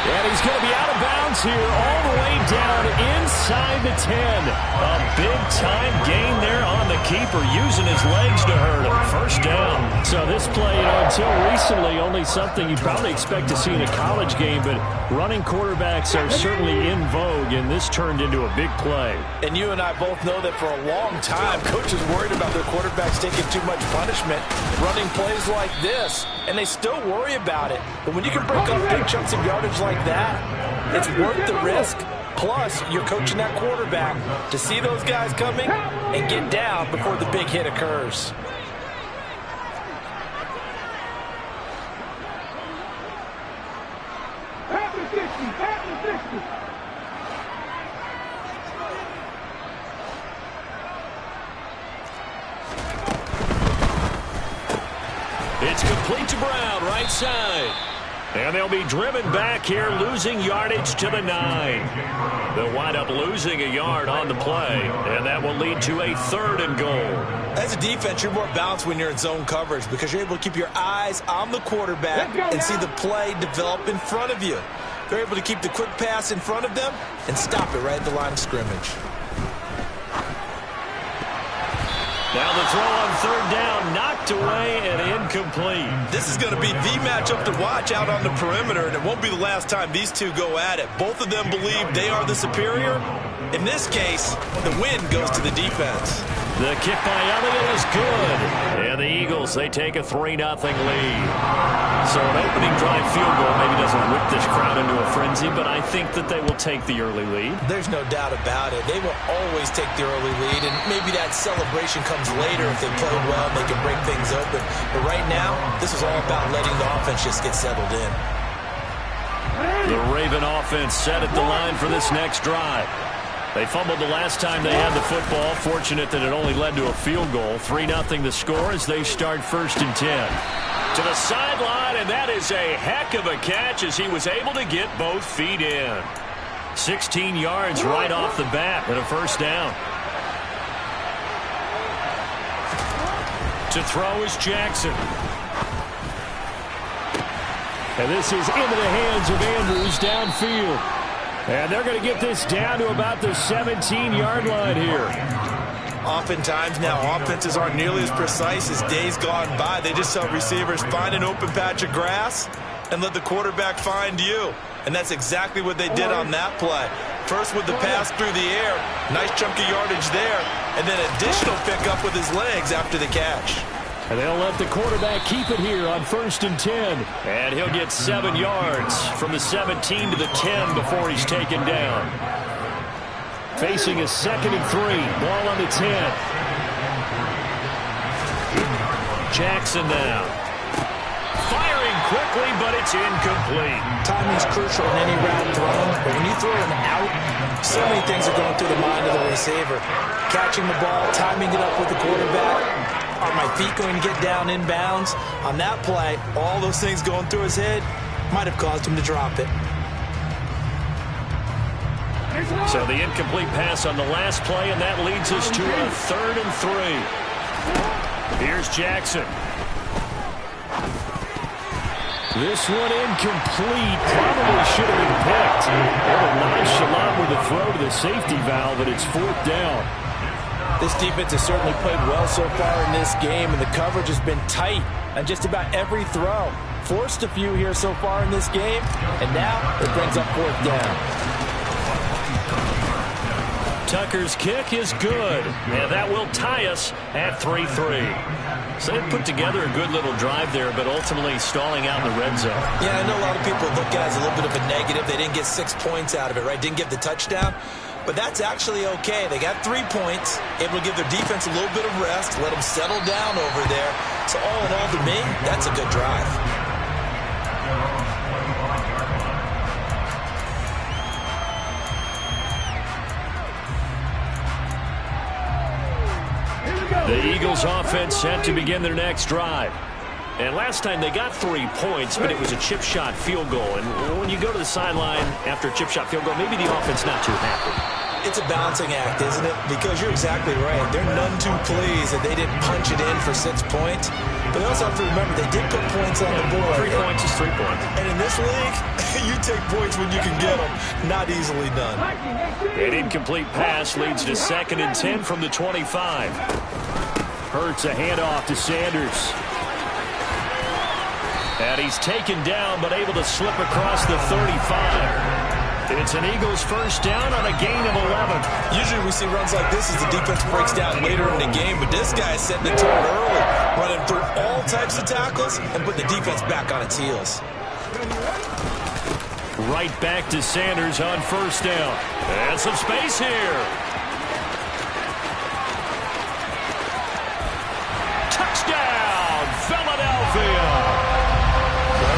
And he's going to be out of bounds here all the way down inside the 10. A big-time gain there on the keeper, using his legs to hurt him. First down. So this play, until recently, only something you'd probably expect to see in a college game, but running quarterbacks are certainly in vogue, and this turned into a big play. And you and I both know that for a long time, coaches worried about their quarterbacks taking too much punishment, running plays like this, and they still worry about it. But when you can break up big chunks of yardage like that, it's worth the risk. Plus, you're coaching that quarterback to see those guys coming and get down before the big hit occurs. It's complete to Brown, right side. And they'll be driven back here, losing yardage to the 9. They'll wind up losing a yard on the play, and that will lead to a 3rd and goal. As a defense, you're more balanced when you're in zone coverage because you're able to keep your eyes on the quarterback and see the play develop in front of you. They're able to keep the quick pass in front of them and stop it right at the line of scrimmage. Now the throw on 3rd down, knocked away and incomplete. This is going to be the matchup to watch out on the perimeter, and it won't be the last time these two go at it. Both of them believe they are the superior. In this case, the win goes to the defense. The kick by Elliott is good. And the Eagles, they take a 3-0 lead. So an opening drive field goal maybe doesn't whip this crowd into a frenzy, but I think that they will take the early lead. There's no doubt about it. They will always take the early lead, and maybe that celebration comes later if they play well and they can break things open. But right now, this is all about letting the offense just get settled in. The Raven offense set at the line for this next drive. They fumbled the last time they had the football. Fortunate that it only led to a field goal. 3-0 the score as they start 1st and 10. To the sideline, and that is a heck of a catch as he was able to get both feet in. 16 yards right off the bat and a 1st down. To throw is Jackson. And this is into the hands of Andrews downfield. And they're going to get this down to about the 17-yard line here. Oftentimes now, offenses aren't nearly as precise as days gone by. They just tell receivers, find an open patch of grass and let the quarterback find you. And that's exactly what they did on that play. First with the pass through the air, nice chunk of yardage there, and then additional pickup with his legs after the catch. And they'll let the quarterback keep it here on 1st and 10. And he'll get 7 yards from the 17 to the 10 before he's taken down. Facing a 2nd and 3. Ball on the 10. Jackson now. Firing quickly, but it's incomplete. Timing's crucial in any route thrown, but when you throw an out, so many things are going through the mind of the receiver. Catching the ball, timing it up with the quarterback. Are my feet going to get down in bounds? On that play, all those things going through his head might have caused him to drop it. So the incomplete pass on the last play, and that leads us to a 3rd and 3. Here's Jackson. This one incomplete. Probably should have been picked. A nonchalant with a throw to the safety valve, but it's 4th down. This defense has certainly played well so far in this game, and the coverage has been tight on just about every throw. Forced a few here so far in this game, and now it brings up 4th down. Tucker's kick is good, and that will tie us at 3-3. So they put together a good little drive there, but ultimately stalling out in the red zone. Yeah, I know a lot of people look at it as a little bit of a negative. They didn't get 6 points out of it, right? Didn't get the touchdown. But that's actually okay. They got 3 points, able to give their defense a little bit of rest, let them settle down over there. So all in all, to me, that's a good drive. The Eagles offense set to begin their next drive. And last time they got 3 points, but it was a chip shot field goal. And when you go to the sideline after a chip shot field goal, maybe the offense not too happy. It's a balancing act, isn't it? Because you're exactly right. They're none too pleased that they didn't punch it in for 6 points. But they also have to remember they did put points on the board. 3 points is 3 points. And in this league, you take points when you can get them. Not easily done. An incomplete pass leads to 2nd and 10 from the 25. Hurts a handoff to Sanders. And he's taken down, but able to slip across the 35. It's an Eagles first down on a gain of 11. Usually we see runs like this as the defense breaks down later in the game, but this guy is setting the tone early, running through all types of tackles and put the defense back on its heels. Right back to Sanders on first down. And some space here. Touchdown, Philadelphia.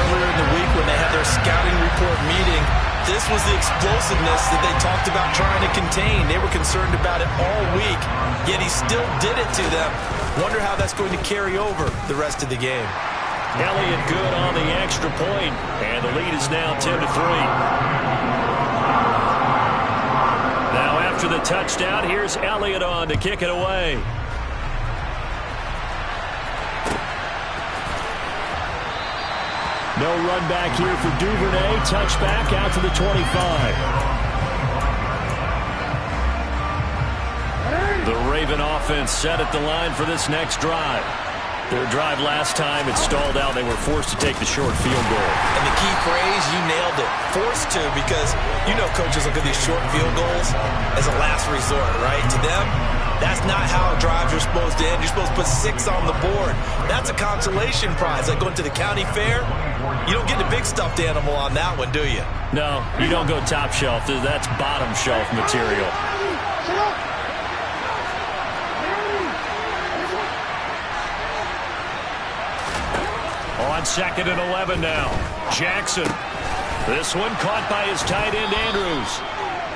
Earlier in the week when they had their scouting report meeting, this was the explosiveness that they talked about trying to contain. They were concerned about it all week, yet he still did it to them. Wonder how that's going to carry over the rest of the game. Elliott good on the extra point, and the lead is now 10-3. Now after the touchdown, here's Elliott on to kick it away. No run back here for Duvernay. Touchback out to the 25. The Raven offense set at the line for this next drive. Their drive last time, it stalled out. They were forced to take the short field goal. And the key phrase, you nailed it. Forced to, because you know coaches look at these short field goals as a last resort, right? To them, that's not how drives are supposed to end. You're supposed to put 6 on the board. That's a consolation prize. Like going to the county fair, you don't get the big stuffed animal on that one, do you? No, you don't go top shelf. That's bottom shelf material. On 2nd and 11 now. Jackson. This one caught by his tight end, Andrews.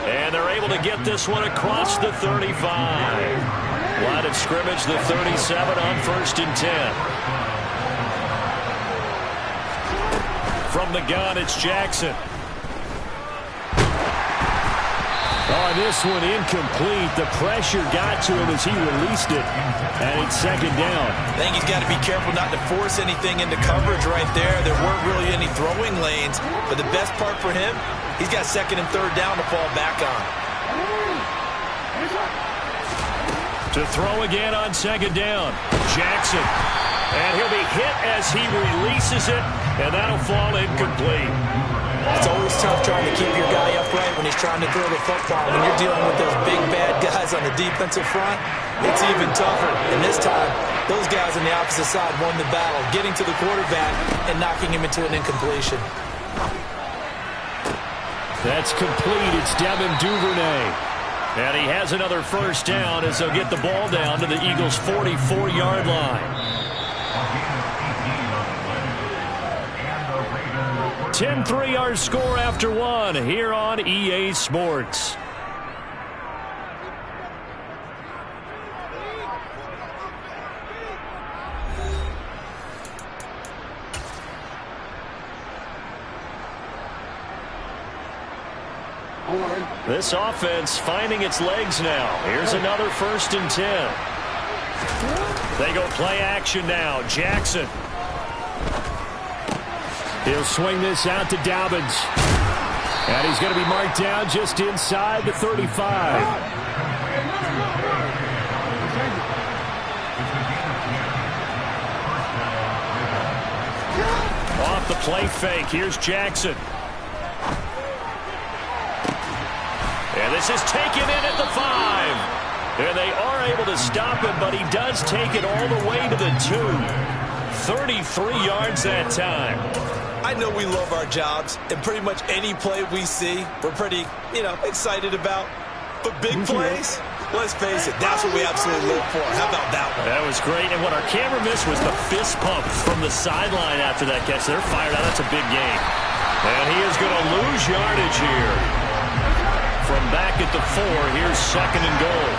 And they're able to get this one across the 35. Line of scrimmage, the 37 on 1st and 10. From the gun, it's Jackson. Oh, this one incomplete. The pressure got to him as he released it. And it's 2nd down. I think he's got to be careful not to force anything into coverage right there. There weren't really any throwing lanes. But the best part for him, he's got 2nd and 3rd down to fall back on. To throw again on 2nd down. Jackson. And he'll be hit as he releases it. And that'll fall incomplete. It's always tough trying to keep your guy upright when he's trying to throw the football. When you're dealing with those big, bad guys on the defensive front, it's even tougher. And this time, those guys on the opposite side won the battle, getting to the quarterback and knocking him into an incompletion. That's complete. It's Devin Duvernay. And he has another first down as they'll get the ball down to the Eagles' 44-yard line. 10-3 our score after one here on EA Sports. This offense finding its legs now. Here's another 1st and 10. They go play action now. Jackson. He'll swing this out to Dobbins. And he's going to be marked down just inside the 35. Off the play fake. Here's Jackson. And this is taken in at the 5. And they are able to stop him, but he does take it all the way to the 2. 33 yards that time. I know we love our jobs, and pretty much any play we see, we're pretty, excited about. But big plays, let's face it, that's what we absolutely live for. How about that one? That was great, and what our camera missed was the fist pump from the sideline after that catch. They're fired out. That's a big gain. And he is going to lose yardage here. From back at the 4, here's 2nd and goal.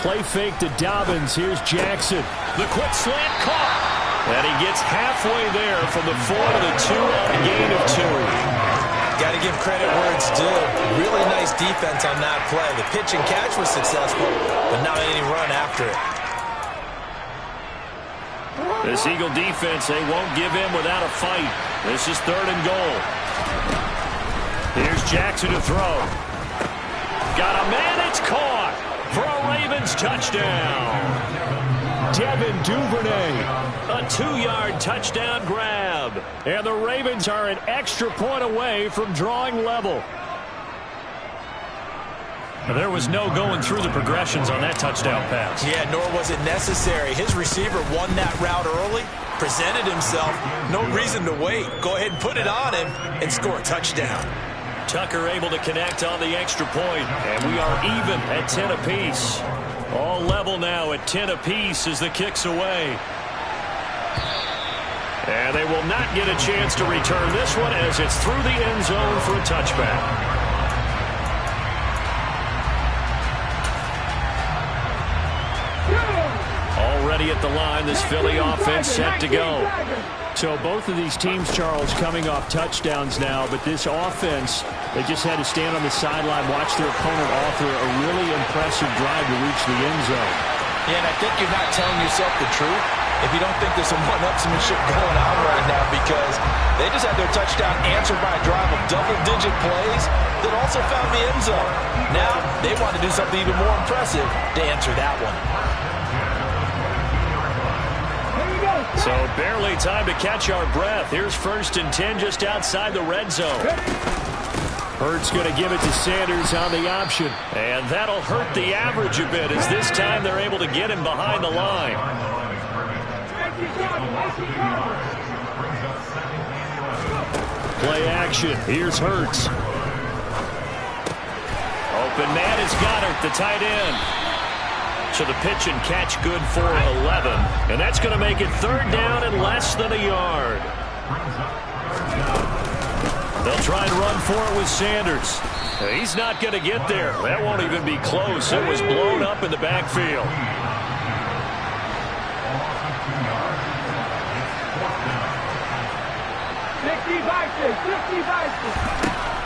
play fake to Dobbins. Here's Jackson. The quick slant caught. And he gets halfway there from the 4 to the 2 on a gain of 2. Got to give credit where it's due. Really nice defense on that play. The pitch and catch was successful, but not any run after it. This Eagle defense, they won't give in without a fight. This is 3rd and goal. Here's Jackson to throw. Got a man, it's caught for a Ravens touchdown. Devin Duvernay, a 2-yard touchdown grab. And the Ravens are an extra point away from drawing level. There was no going through the progressions on that touchdown pass. Yeah, nor was it necessary. His receiver won that route early, presented himself. No reason to wait. Go ahead and put it on him and score a touchdown. Tucker able to connect on the extra point, and we are even at 10 apiece. All level now at 10 apiece as the kick's away. And they will not get a chance to return this one as it's through the end zone for a touchback. Already at the line, this Philly offense set to go. So both of these teams, Charles, coming off touchdowns now, but this offense, they just had to stand on the sideline, watch their opponent author a really impressive drive to reach the end zone. Yeah, and I think you're not telling yourself the truth if you don't think there's some one-upsmanship going on right now, because they just had their touchdown answered by a drive of double-digit plays that also found the end zone. Now they want to do something even more impressive to answer that one. So barely time to catch our breath. Here's 1st and 10 just outside the red zone. Hurts going to give it to Sanders on the option. And that'll hurt the average a bit as this time they're able to get him behind the line. Play action. Here's Hurts. Open man is Goddard, the tight end. So the pitch and catch good for 11. And that's going to make it 3rd down and less than a yard. They'll try and run for it with Sanders. He's not going to get there. That won't even be close. It was blown up in the backfield.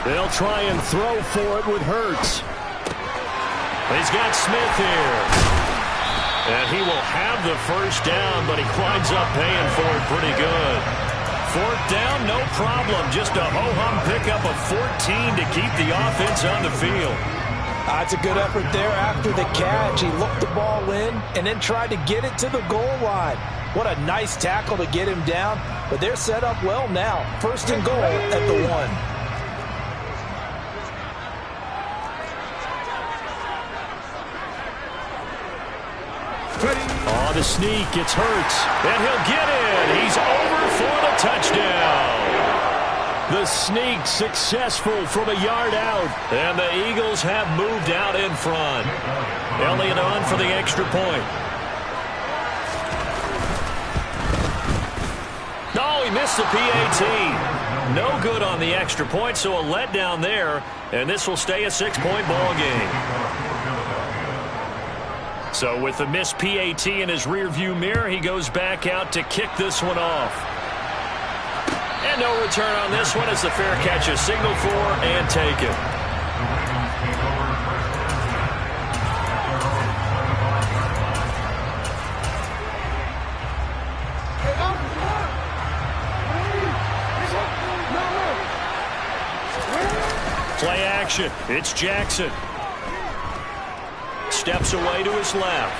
They'll try and throw for it with Hurts. He's got Smith here. And he will have the 1st down, but he winds up paying for it pretty good. 4th down, no problem. Just a ho-hum pickup of 14 to keep the offense on the field. It's a good effort there after the catch. He looked the ball in and then tried to get it to the goal line. What a nice tackle to get him down. But they're set up well now. 1st and goal at the 1. On the sneak, it's Hurts. And he'll get in. He's over for the touchdown. The sneak successful from a yard out. And the Eagles have moved out in front. Elliott on for the extra point. No, he missed the PAT. No good on the extra point, so a letdown there. And this will stay a 6-point ball game. So with the missed PAT in his rearview mirror, he goes back out to kick this one off. And no return on this one as the fair catch is signaled for and taken. Play action. It's Jackson. Steps away to his left.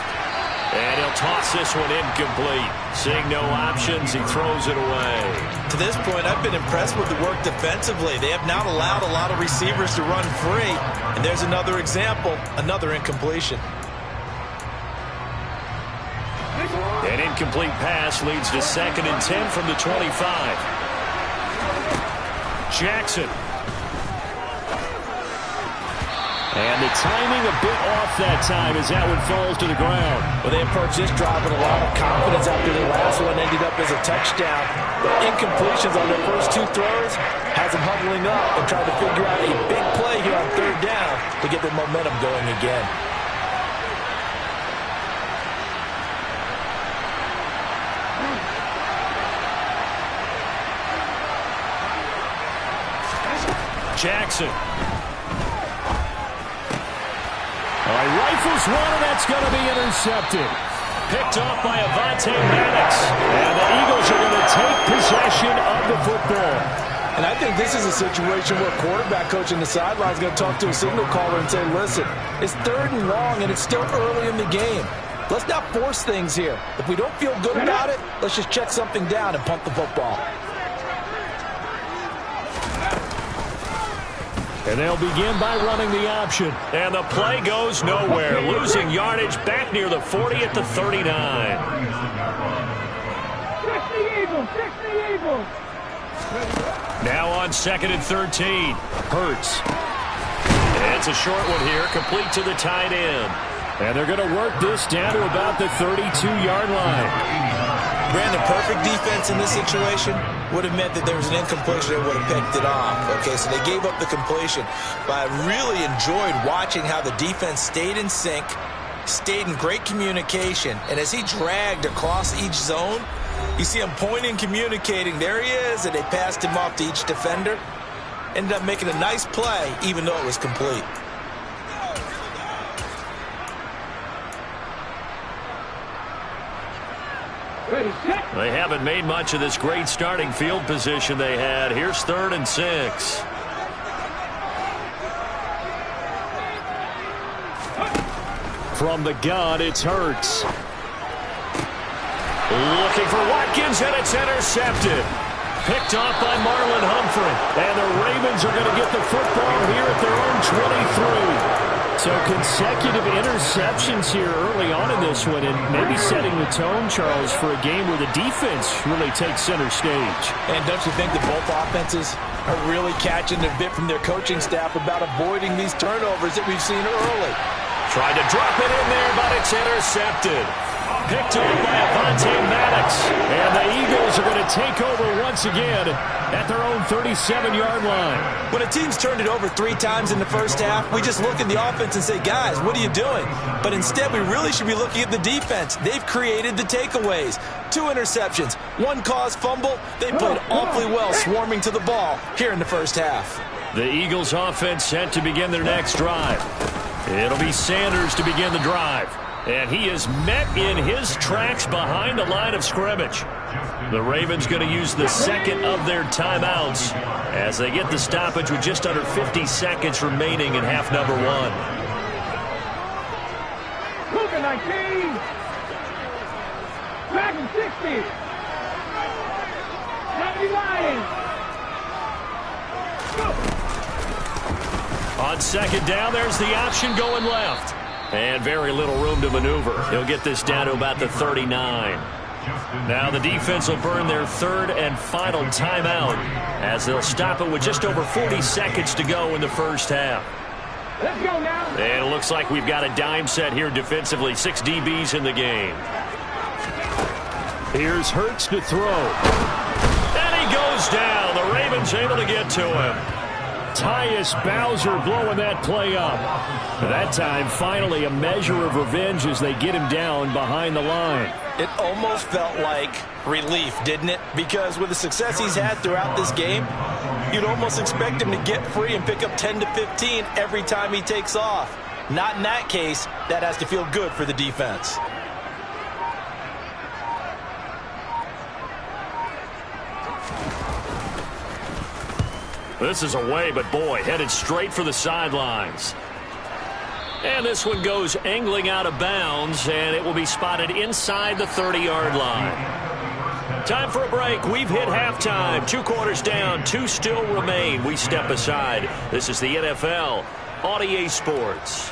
And he'll toss this one incomplete. Seeing no options, he throws it away. To this point, I've been impressed with the work defensively. They have not allowed a lot of receivers to run free. And there's another example, another incompletion. An incomplete pass leads to 2nd and 10 from the 25. Jackson. And the timing a bit off that time as that one falls to the ground. Well, they approached this drive with a lot of confidence after the last one ended up as a touchdown. But incompletions on their first 2 throws has them huddling up and trying to figure out a big play here on 3rd down to get their momentum going again. Jackson. All right, rifles one, and that's going to be intercepted. Picked off by Avonte Maddox. And the Eagles are going to take possession of the football. And I think this is a situation where quarterback coach in the sideline is going to talk to a signal caller and say, listen, it's 3rd and long, and it's still early in the game. Let's not force things here. If we don't feel good about it, let's just check something down and punt the football. And they'll begin by running the option. And the play goes nowhere. Losing yardage back near the 40 at the 39. 60 Eagles, 60 Eagles. Now on 2nd and 13. Hurts. It's a short one here, complete to the tight end. And they're going to work this down to about the 32-yard line. Brandon, perfect defense in this situation would have meant that there was an incompletion and would have picked it off. Okay, so they gave up the completion. But I really enjoyed watching how the defense stayed in sync, stayed in great communication, and as he dragged across each zone, you see him pointing, communicating. There he is, and they passed him off to each defender. Ended up making a nice play, even though it was complete. They haven't made much of this great starting field position they had. Here's 3rd and 6. From the gun, it's Hurts. Looking for Watkins, and it's intercepted. Picked off by Marlon Humphrey. And the Ravens are going to get the football here at their own 23. So consecutive interceptions here early on in this one, and maybe setting the tone, Charles, for a game where the defense really takes center stage. And don't you think that both offenses are really catching a bit from their coaching staff about avoiding these turnovers that we've seen early? Tried to drop it in there, but it's intercepted. Picked up by Avonte Maddox. And the Eagles are going to take over once again at their own 37-yard line. When a team's turned it over 3 times in the first half, we just look at the offense and say, guys, what are you doing? But instead, we really should be looking at the defense. They've created the takeaways. 2 interceptions, 1 caused fumble. They played awfully well swarming to the ball here in the first half. The Eagles offense set to begin their next drive. It'll be Sanders to begin the drive. And he is met in his tracks behind the line of scrimmage. The Ravens going to use the second of their timeouts as they get the stoppage with just under 50 seconds remaining in half number 1. Cougar 19. Dragon 60. Happy Lions. On 2nd down, there's the option going left. And very little room to maneuver. He'll get this down to about the 39. Now the defense will burn their 3rd and final timeout as they'll stop it with just over 40 seconds to go in the first half. Let's go now. And it looks like we've got a dime set here defensively. 6 DBs in the game. Here's Hurts to throw. And he goes down. The Ravens able to get to him. Tyus Bowser blowing that play up. That time, finally, a measure of revenge as they get him down behind the line. It almost felt like relief, didn't it? Because with the success he's had throughout this game, you'd almost expect him to get free and pick up 10 to 15 every time he takes off. Not in that case. That has to feel good for the defense. This is away, but boy, headed straight for the sidelines. And this one goes angling out of bounds, and it will be spotted inside the 30-yard line. Time for a break. We've hit halftime. 2 quarters down, 2 still remain. We step aside. This is the NFL on EA Sports.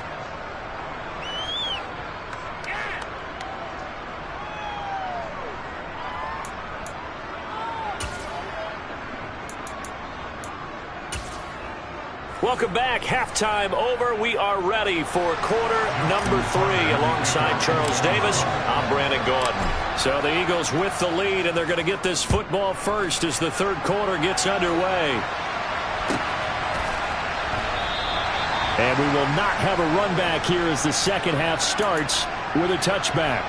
Welcome back. Halftime over. We are ready for quarter number 3. Alongside Charles Davis, I'm Brandon Gaudin. So the Eagles with the lead, and they're going to get this football first as the 3rd quarter gets underway. And we will not have a run back here as the second half starts with a touchback.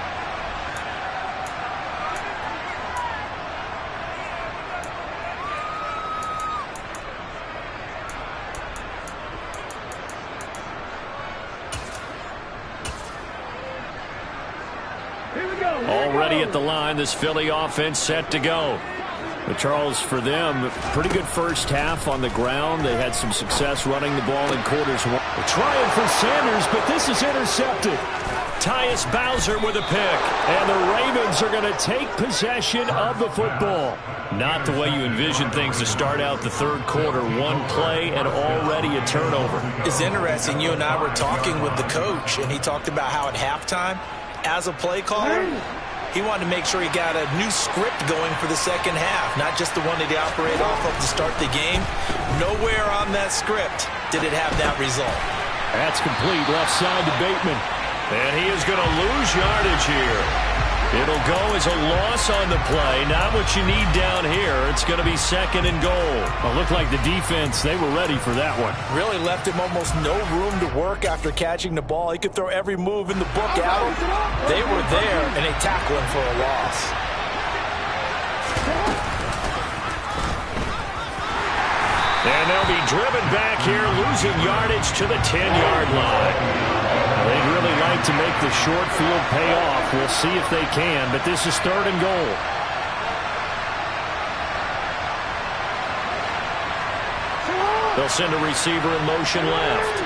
Already at the line, this Philly offense set to go. But Charles, for them, pretty good first half on the ground. They had some success running the ball in quarters one. Trying for Sanders, but this is intercepted. Tyus Bowser with a pick. And the Ravens are going to take possession of the football. Not the way you envision things to start out the third quarter. One play and already a turnover. It's interesting. You and I were talking with the coach, and he talked about how at halftime, as a play caller, he wanted to make sure he got a new script going for the second half, not just the one that he operated off of to start the game. Nowhere on that script did it have that result. That's complete. Left side to Bateman. And he is going to lose yardage here. It'll go as a loss on the play. Not what you need down here. It's going to be second and goal. Well, looked like the defense, they were ready for that one. Really left him almost no room to work after catching the ball. He could throw every move in the book at him. They were there, and they tackled him for a loss. And they'll be driven back here, losing yardage to the 10-yard line. They'd really like to make the short field pay off. We'll see if they can, but this is third and goal. They'll send a receiver in motion left.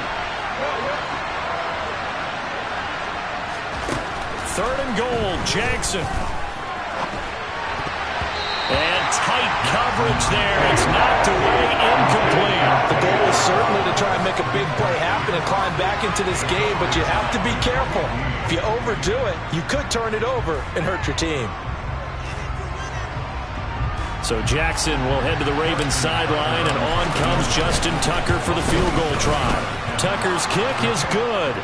Third and goal, Jackson. And tight coverage there. It's knocked away, incomplete. The goal is certainly to try and make a big play happen and climb back into this game, but you have to be careful. If you overdo it, you could turn it over and hurt your team. So Jackson will head to the Ravens sideline, and on comes Justin Tucker for the field goal try. Tucker's kick is good.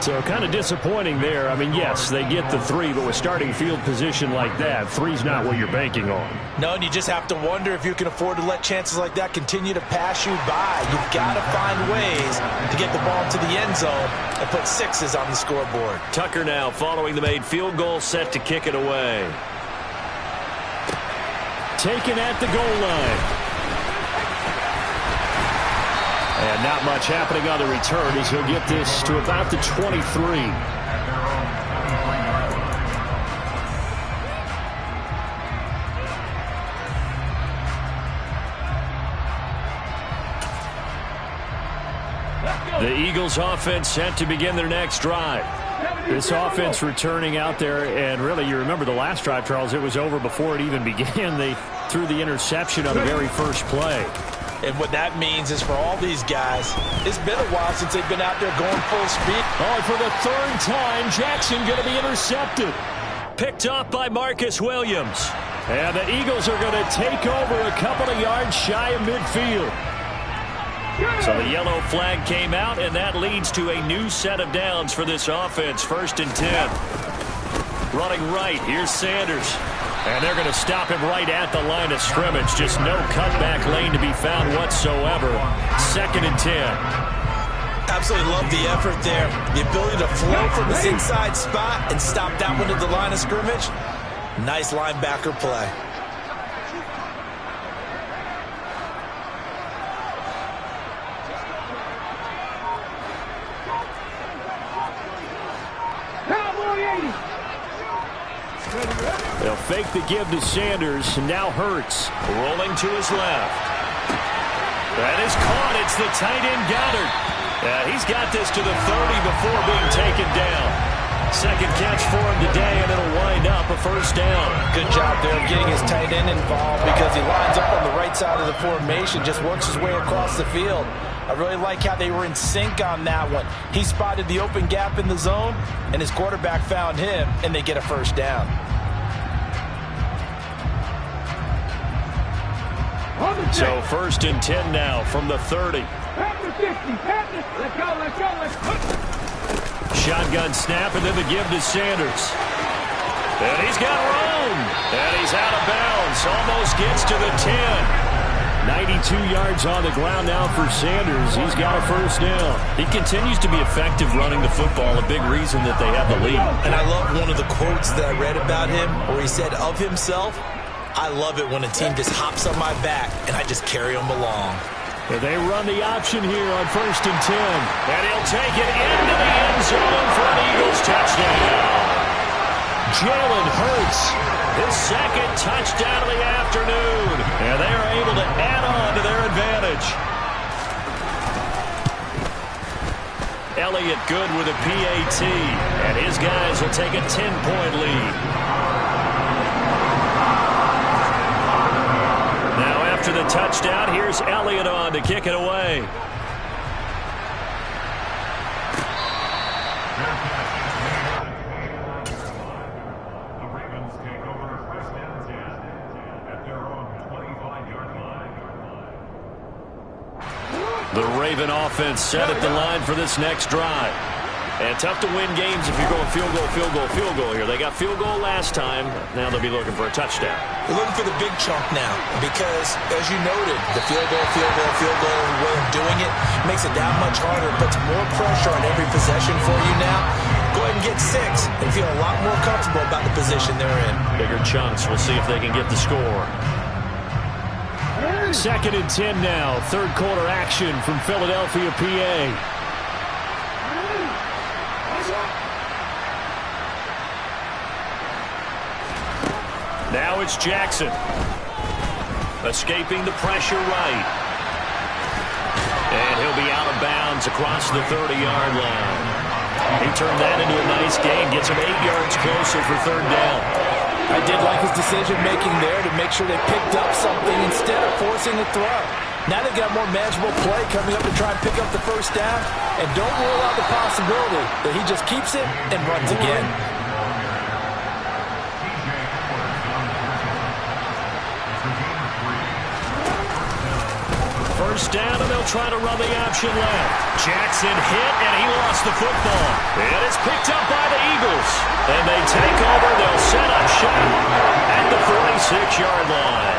So kind of disappointing there. I mean, yes, they get the 3, but with starting field position like that, 3's not what you're banking on. No, and you just have to wonder if you can afford to let chances like that continue to pass you by. You've got to find ways to get the ball to the end zone and put 6s on the scoreboard. Tucker now following the made field goal, set to kick it away. Taken at the goal line. And not much happening on the return as he'll get this to about the 23. The Eagles offense set to begin their next drive. This offense returning out there, and really you remember the last drive, Charles, it was over before it even began. They threw the interception on the very first play. And what that means is for all these guys, it's been a while since they've been out there going full speed. Oh, for the third time, Jackson going to be intercepted. Picked off by Marcus Williams. And the Eagles are going to take over a couple of yards shy of midfield. So the yellow flag came out, and that leads to a new set of downs for this offense. 1st and 10. Running right, here's Sanders. And they're going to stop him right at the line of scrimmage. Just no cutback lane to be found whatsoever. 2nd and 10. Absolutely love the effort there. The ability to flow from his inside spot and stop that one at the line of scrimmage. Nice linebacker play. They'll fake the give to Sanders, and now Hurts. Rolling to his left. That is caught. It's the tight end Goddard. He's got this to the 30 before being taken down. Second catch for him today, and it'll wind up a first down. Good job there of getting his tight end involved because he lines up on the right side of the formation, just works his way across the field. I really like how they were in sync on that one. He spotted the open gap in the zone, and his quarterback found him, and they get a first down. So 1st and 10 now from the 30. Let's go, let's go, let's go. Shotgun snap, and then the give to Sanders. And he's got room. And he's out of bounds. Almost gets to the 10. 92 yards on the ground now for Sanders. He's got a first down. He continues to be effective running the football, a big reason that they have the lead. And I love one of the quotes that I read about him where he said of himself, I love it when a team just hops on my back and I just carry them along. They run the option here on 1st and 10. And he'll take it into the end zone for an Eagles touchdown. Jalen Hurts, his second touchdown of the afternoon. And they are able to add on to their advantage. Elliott good with a PAT. And his guys will take a 10-point lead. Now after the touchdown, here's Elliott on to kick it away. The Raven offense set at the line for this next drive. And tough to win games if you're going field goal, field goal, field goal here. They got field goal last time. Now they'll be looking for a touchdown. They're looking for the big chunk now because, as you noted, the field goal, the way of doing it makes it that much harder. It puts more pressure on every possession for you now. Go ahead and get 6 and feel a lot more comfortable about the position they're in. Bigger chunks. We'll see if they can get the score. 2nd and 10 now. Third quarter action from Philadelphia, PA. Now it's Jackson. Escaping the pressure right. And he'll be out of bounds across the 30-yard line. He turned that into a nice gain. Gets him 8 yards closer for third down. I did like his decision-making there to make sure they picked up something instead of forcing a throw. Now they've got more manageable play coming up to try and pick up the first down. And don't rule out the possibility that he just keeps it and runs again. First down, and they'll try to run the option left. Jackson hit, and he lost the football. And it's picked up by the Eagles. And they take over. They'll set up shop at the 46-yard line.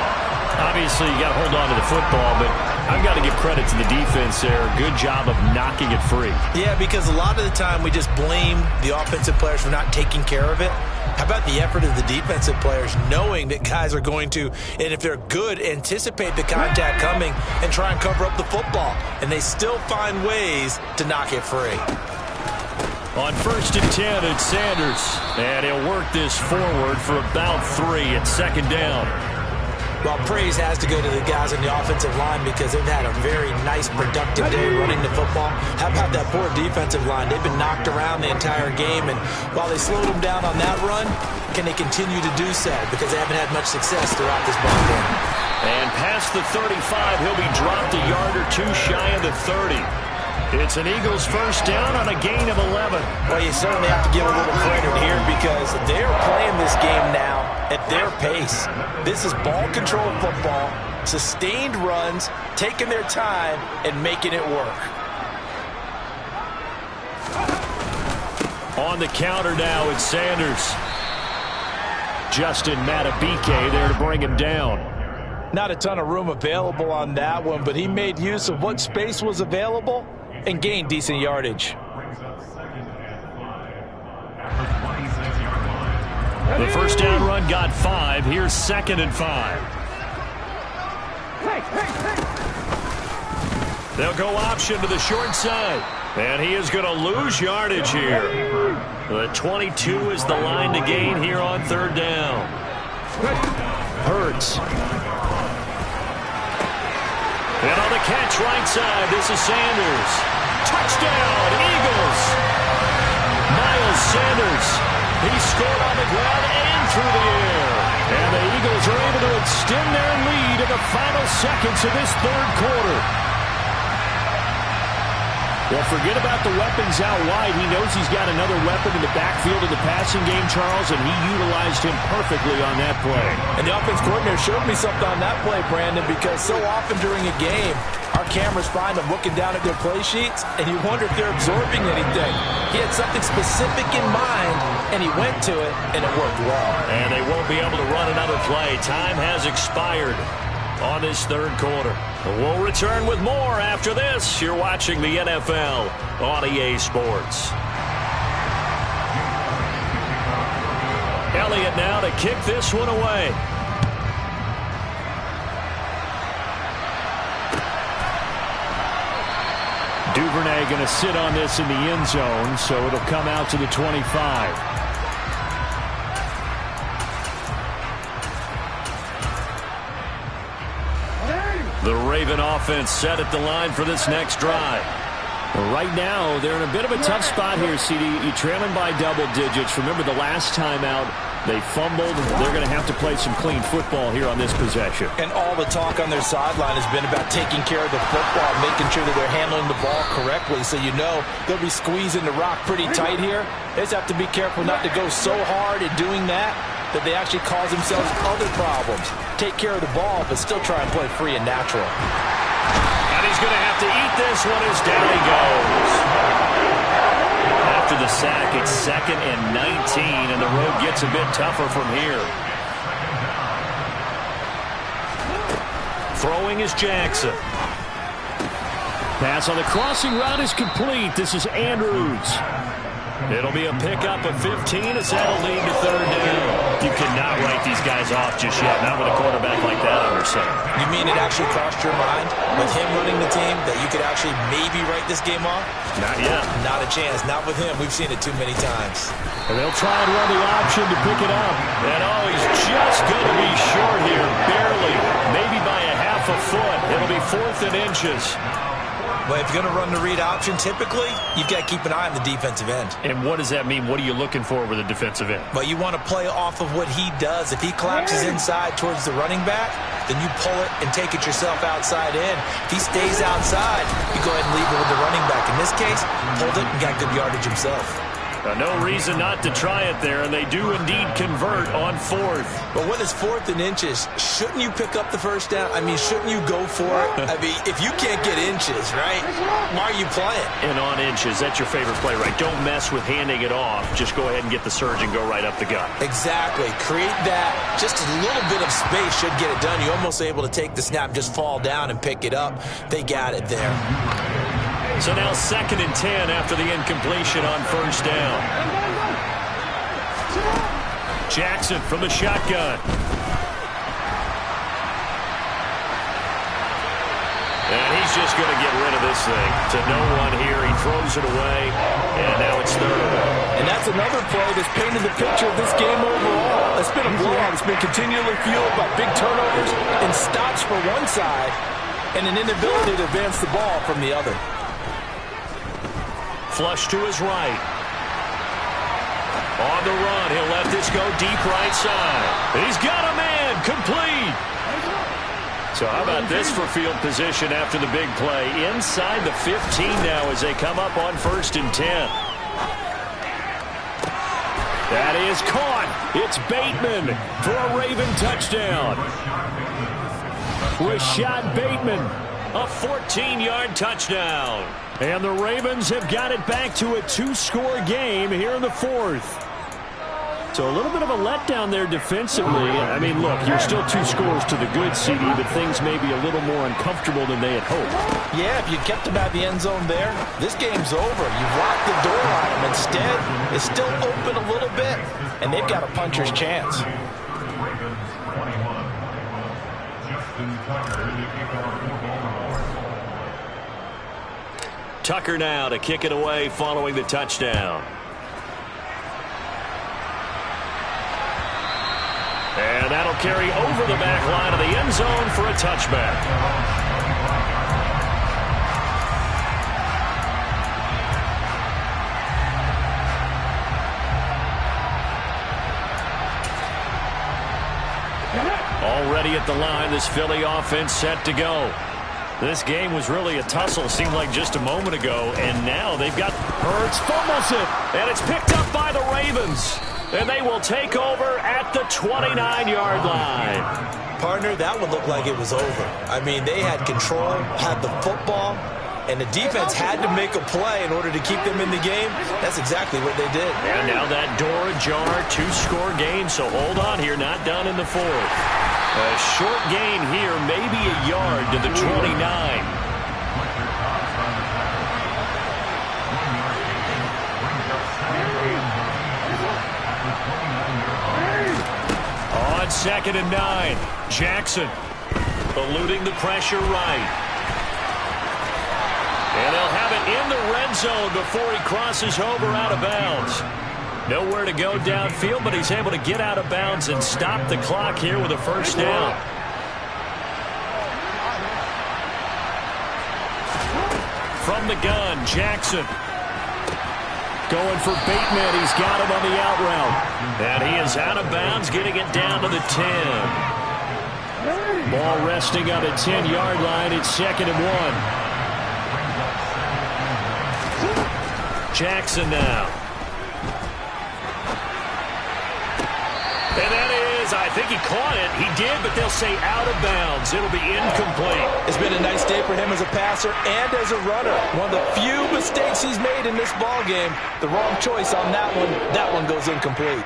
Obviously, you got to hold on to the football, but I've got to give credit to the defense there. Good job of knocking it free. Yeah, because a lot of the time we just blame the offensive players for not taking care of it. How about the effort of the defensive players knowing that guys are going to, and if they're good, anticipate the contact coming and try and cover up the football. And they still find ways to knock it free. On 1st and 10, it's Sanders. And he'll work this forward for about 3 at 2nd down. Well, praise has to go to the guys on the offensive line because they've had a very nice, productive day running the football. How about that poor defensive line? They've been knocked around the entire game, and while they slowed them down on that run, can they continue to do so? Because they haven't had much success throughout this ball game. And past the 35, he'll be dropped a yard or 2 shy of the 30. It's an Eagles first down on a gain of 11. Well, you certainly have to give a little credit here because they're playing this game now at their pace. This is ball control football, sustained runs, taking their time, and making it work. On the counter now, it's Sanders. Justin Matabike there to bring him down. Not a ton of room available on that one, but he made use of what space was available and gained decent yardage. The first down run got 5. Here's 2nd and 5. They'll go option to the short side. And he is going to lose yardage here. The 22 is the line to gain here on 3rd down. Hurts. And on the catch right side, this is Sanders. Touchdown, Eagles. Miles Sanders. He scored on the ground and through the air. And the Eagles are able to extend their lead in the final seconds of this 3rd quarter. Well, forget about the weapons out wide. He knows he's got another weapon in the backfield in the passing game, Charles, and he utilized him perfectly on that play. And the offense coordinator showed me something on that play, Brandon, because so often during a game, our cameras find them looking down at their play sheets, and you wonder if they're absorbing anything. He had something specific in mind, and he went to it, and it worked well. And they won't be able to run another play. Time has expired on this 3rd quarter. We'll return with more after this. You're watching the NFL on EA Sports. Elliott now to kick this one away. Duvernay going to sit on this in the end zone, so it'll come out to the 25. The Raven offense set at the line for this next drive. Right now, they're in a bit of a tough spot here, CD. You're trailing by double digits. Remember the last time out, they fumbled. They're going to have to play some clean football here on this possession. And all the talk on their sideline has been about taking care of the football, making sure that they're handling the ball correctly. So you know they'll be squeezing the rock pretty tight here. They just have to be careful not to go so hard at doing that they actually cause themselves other problems. Take care of the ball, but still try and play free and natural. And he's going to have to eat this one as down he goes. After the sack, it's 2nd and 19, and the road gets a bit tougher from here. Throwing is Jackson. Pass on the crossing route is complete. This is Andrews. It'll be a pickup of 15 as that'll lead to 3rd down. You cannot write these guys off just yet, not with a quarterback like that under center. You mean it actually crossed your mind with him running the team that you could actually maybe write this game off? Not yet. Not a chance. Not with him. We've seen it too many times. And they'll try and run the option to pick it up. And he's just going to be short here, barely, maybe by a half a foot. It'll be 4th and inches. Well, if you're going to run the read option, typically, you've got to keep an eye on the defensive end. And what does that mean? What are you looking for with a defensive end? Well, you want to play off of what he does. If he collapses inside towards the running back, then you pull it and take it yourself outside in. If he stays outside, you go ahead and leave it with the running back. In this case, pulled it and got good yardage himself. No reason not to try it there, and they do indeed convert on 4th. But when it's 4th and inches, shouldn't you pick up the first down? I mean, shouldn't you go for it? I mean, if you can't get inches, right, why are you playing? And on inches, that's your favorite play, right? Don't mess with handing it off. Just go ahead and get the surge and go right up the gut. Exactly. Create that. Just a little bit of space should get it done. You're almost able to take the snap, just fall down and pick it up. They got it there. So now 2nd and 10 after the incompletion on 1st down. Jackson from the shotgun. And he's just going to get rid of this thing. To no one here. He throws it away. And now it's 3rd. And that's another play that's painted the picture of this game overall. It's been a blowout. It's been continually fueled by big turnovers and stops for one side and an inability to advance the ball from the other. Flush to his right. On the run, he'll let this go deep right side. He's got a man, complete. So how about this for field position after the big play? Inside the 15 now as they come up on 1st and 10. That is caught. It's Bateman for a Raven touchdown. Rashad Bateman, a 14-yard touchdown. And the Ravens have got it back to a 2-score game here in the 4th. So a little bit of a letdown there defensively. I mean, look, you're still 2 scores to the good, CD, but things may be a little more uncomfortable than they had hoped. Yeah, if you kept them out the end zone there, this game's over. You've locked the door on them. Instead, it's still open a little bit, and they've got a puncher's chance. Ravens 21. Justin Tucker to kick off the ball. Tucker now to kick it away following the touchdown. And that'll carry over the back line of the end zone for a touchback. Already at the line, this Philly offense set to go. This game was really a tussle, seemed like just a moment ago, and now they've got Hurts fumbles it, and it's picked up by the Ravens. And they will take over at the 29-yard line. Partner, that would look like it was over. I mean, they had control, had the football, and the defense had to make a play in order to keep them in the game. That's exactly what they did. And now that door ajar, 2-score game, so hold on here, not done in the 4th. A short gain here, maybe a yard to the 29. On 2nd and 9, Jackson eluding the pressure right. And they'll have it in the red zone before he crosses over out of bounds. Nowhere to go downfield, but he's able to get out of bounds and stop the clock here with a 1st down. from the gun. Jackson going for Bateman. He's got him on the out route. And he is out of bounds, getting it down to the 10. Ball resting on the 10-yard line. It's 2nd and 1. Jackson now. And that is, I think he caught it. He did, but they'll say out of bounds. It'll be incomplete. It's been a nice day for him as a passer and as a runner. One of the few mistakes he's made in this ball game. The wrong choice on that one. That one goes incomplete.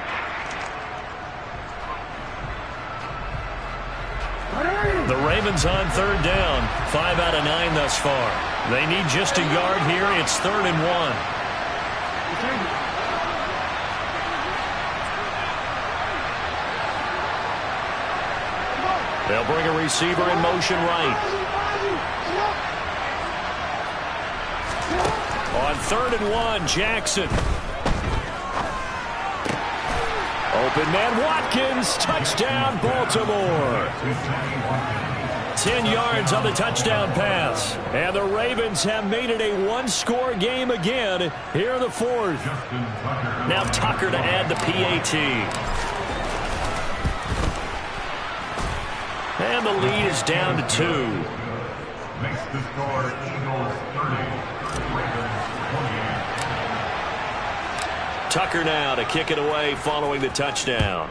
The Ravens on 3rd down. 5 out of 9 thus far. They need just a yard here. It's 3rd and 1. They'll bring a receiver in motion right. On 3rd and 1, Jackson. Open man, Watkins. Touchdown, Baltimore. 10 yards on the touchdown pass. And the Ravens have made it a one-score game again here in the 4th. Now Tucker to add the PAT. And the lead is down to 2. Makes the score Eagles 30, Ravens 28. Tucker now to kick it away following the touchdown.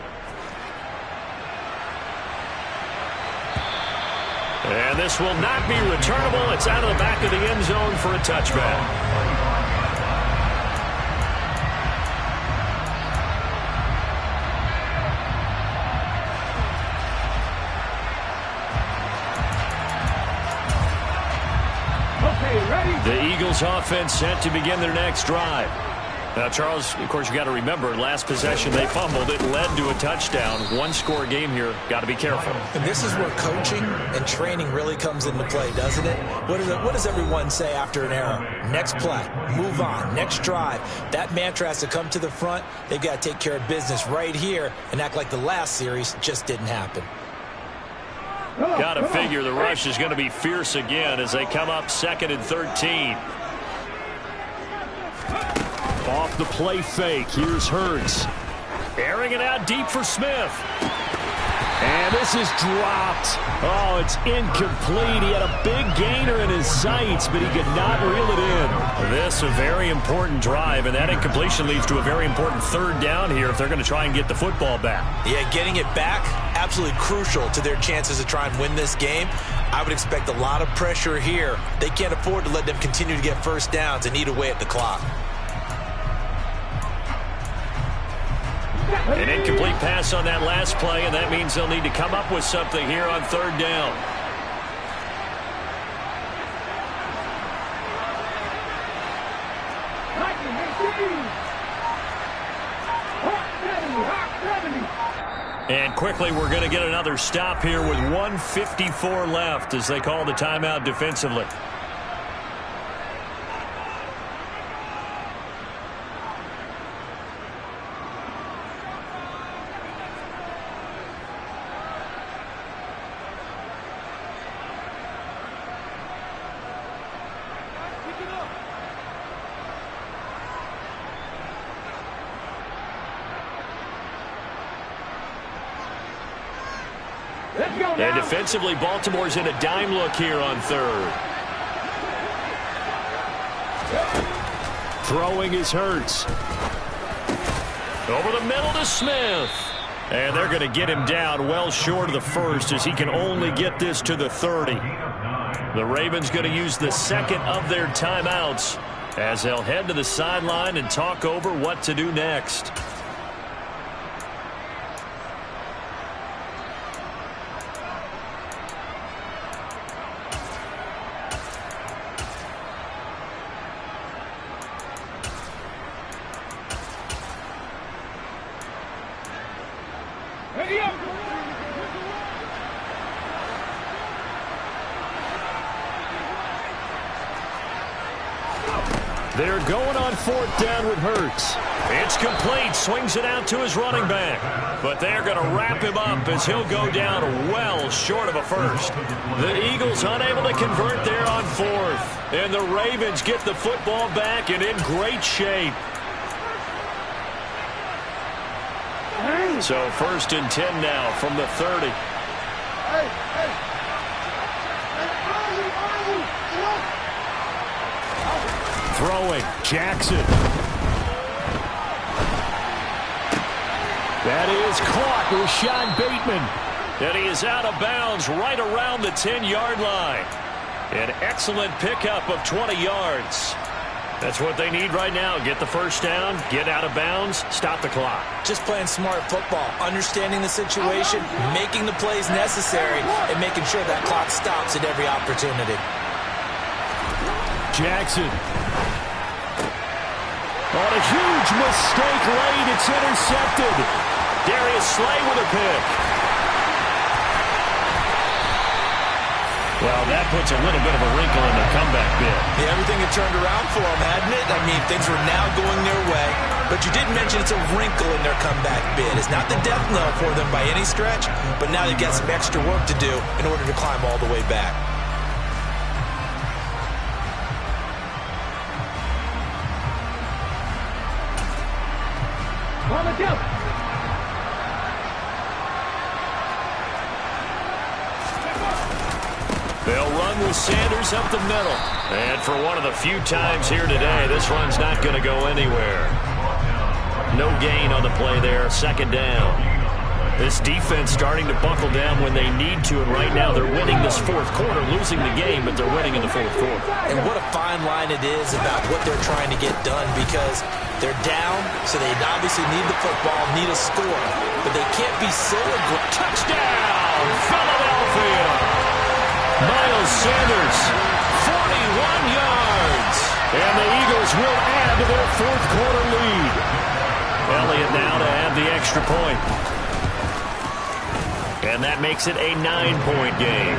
And this will not be returnable. It's out of the back of the end zone for a touchback. The Eagles offense set to begin their next drive. Now, Charles, of course, you got to remember, last possession they fumbled. It led to a touchdown. One-score game here. Got to be careful. And this is where coaching and training really comes into play, doesn't it? What does everyone say after an error? Next play, move on, next drive. That mantra has to come to the front. They've got to take care of business right here and act like the last series just didn't happen. Got to figure the rush is going to be fierce again as they come up 2nd and 13. Off the play fake. Here's Hurts. Airing it out deep for Smith. And this is dropped. Oh, it's incomplete. He had a big gainer in his sights, but he could not reel it in. This a very important drive, and that incompletion leads to a very important 3rd down here if they're going to try and get the football back. Yeah, getting it back, absolutely crucial to their chances to try and win this game. I would expect a lot of pressure here. They can't afford to let them continue to get first downs and eat away at the clock. An incomplete pass on that last play, and that means they'll need to come up with something here on 3rd down. And quickly, we're going to get another stop here with 1:54 left as they call the timeout defensively. And defensively, Baltimore's in a dime look here on 3rd. Throwing is Hurts. Over the middle to Smith. And they're going to get him down well short of the 1st as he can only get this to the 30. The Ravens going to use the 2nd of their timeouts as they'll head to the sideline and talk over what to do next. They're going on 4th down with Hurts. It's complete. Swings it out to his running back. But they're going to wrap him up as he'll go down well short of a first. The Eagles unable to convert there on fourth. And the Ravens get the football back and in great shape. So 1st and 10 now from the 30. Throwing, Jackson. That is caught, Rashad Bateman. And he is out of bounds right around the 10-yard line. An excellent pickup of 20 yards. That's what they need right now. Get the first down, get out of bounds, stop the clock. Just playing smart football, understanding the situation, making the plays necessary, and making sure that clock stops at every opportunity. Jackson. On a huge mistake late, it's intercepted. Darius Slay with a pick. Well, that puts a little bit of a wrinkle in the comeback bid. Yeah, everything had turned around for them, hadn't it? I mean, things were now going their way. But you did mention it's a wrinkle in their comeback bid. It's not the death knell for them by any stretch, but now they've got some extra work to do in order to climb all the way back. On the jump. They'll run with Sanders up the middle. And for one of the few times here today, this run's not going to go anywhere. No gain on the play there. 2nd down. This defense starting to buckle down when they need to, and right now they're winning this 4th quarter, losing the game, but they're winning in the 4th quarter. And what a fine line it is about what they're trying to get done, because they're down, so they obviously need the football, need a score, but they can't be so aggressive. Touchdown, Philadelphia! Miles Sanders, 41 yards. And the Eagles will add to their 4th quarter lead. Elliott now to add the extra point. And that makes it a 9-point game.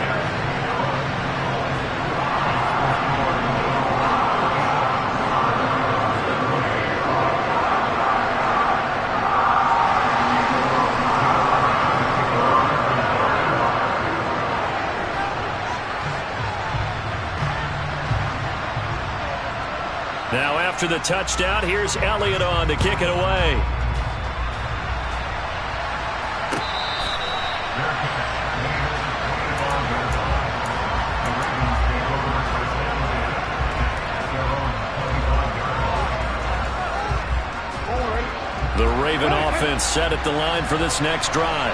Now after the touchdown, here's Elliott on to kick it away. The Raven offense set at the line for this next drive.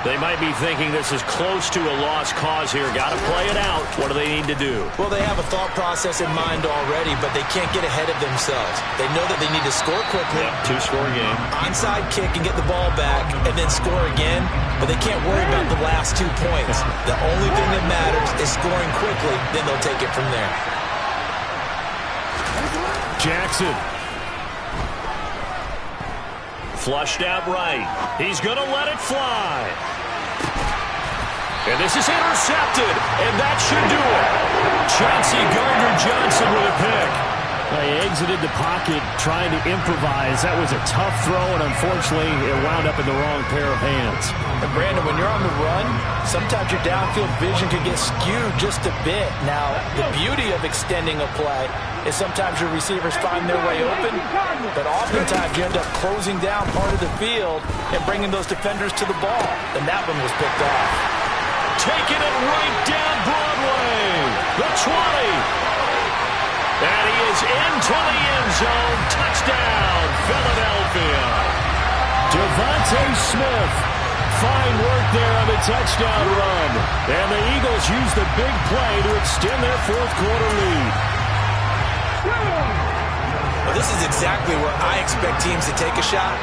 They might be thinking this is close to a lost cause here. Got to play it out. What do they need to do? Well, they have a thought process in mind already, but they can't get ahead of themselves. They know that they need to score quickly. Yep, 2-score game. Onside kick and get the ball back and then score again, but they can't worry about the last 2 points. The only thing that matters is scoring quickly, then they'll take it from there. Jackson. Flushed out right. He's going to let it fly. And this is intercepted, and that should do it. Chauncey Gardner-Johnson with a pick. They exited the pocket trying to improvise. That was a tough throw, and unfortunately, it wound up in the wrong pair of hands. And Brandon, when you're on the run, sometimes your downfield vision can get skewed just a bit. Now, the beauty of extending a play is sometimes your receivers find their way open, but oftentimes you end up closing down part of the field and bringing those defenders to the ball. And that one was picked off. Taking it right down Broadway. The 20. And he is into the end zone. Touchdown, Philadelphia. Devontae Smith. Fine work there on the touchdown run. And the Eagles use the big play to extend their 4th quarter lead. Well, this is exactly where I expect teams to take a shot.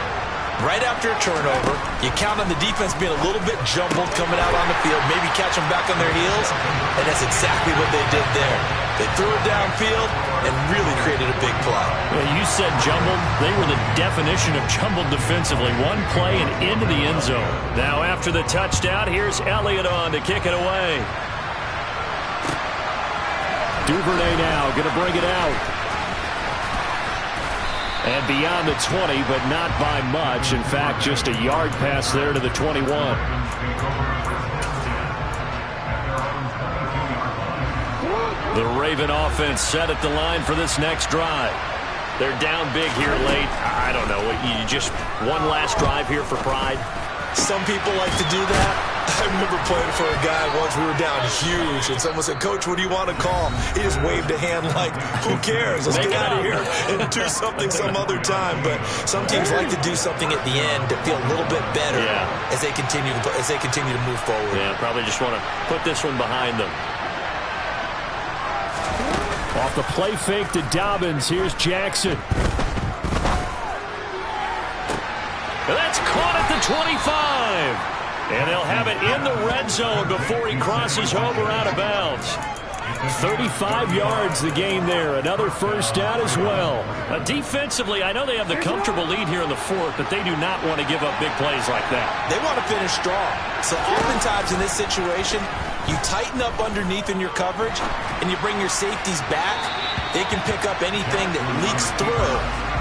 Right after a turnover, you count on the defense being a little bit jumbled coming out on the field, maybe catch them back on their heels, and that's exactly what they did there. They threw it downfield and really created a big play. Yeah, you said jumbled. They were the definition of jumbled defensively. One play and into the end zone. Now after the touchdown, here's Elliott on to kick it away. Duvernay now going to bring it out. And beyond the 20, but not by much. In fact, just a yard pass there to the 21. The Raven offense set at the line for this next drive. They're down big here late. I don't know. You just one last drive here for pride? Some people like to do that. I remember playing for a guy once. We were down huge, and someone said, "Coach, what do you want to call?" He just waved a hand like, who cares? Let's get out of here and do something some other time. But some teams like to do something at the end to feel a little bit better as they continue to move forward. Yeah, probably just want to put this one behind them. Off the play fake to Dobbins. Here's Jackson. That's caught at the 25. And they'll have it in the red zone before he crosses over out of bounds. 35 yards the gain there. Another first down as well. Defensively, I know they have the comfortable lead here in the fourth, but they do not want to give up big plays like that. They want to finish strong. So oftentimes in this situation, you tighten up underneath in your coverage, and you bring your safeties back. They can pick up anything that leaks through.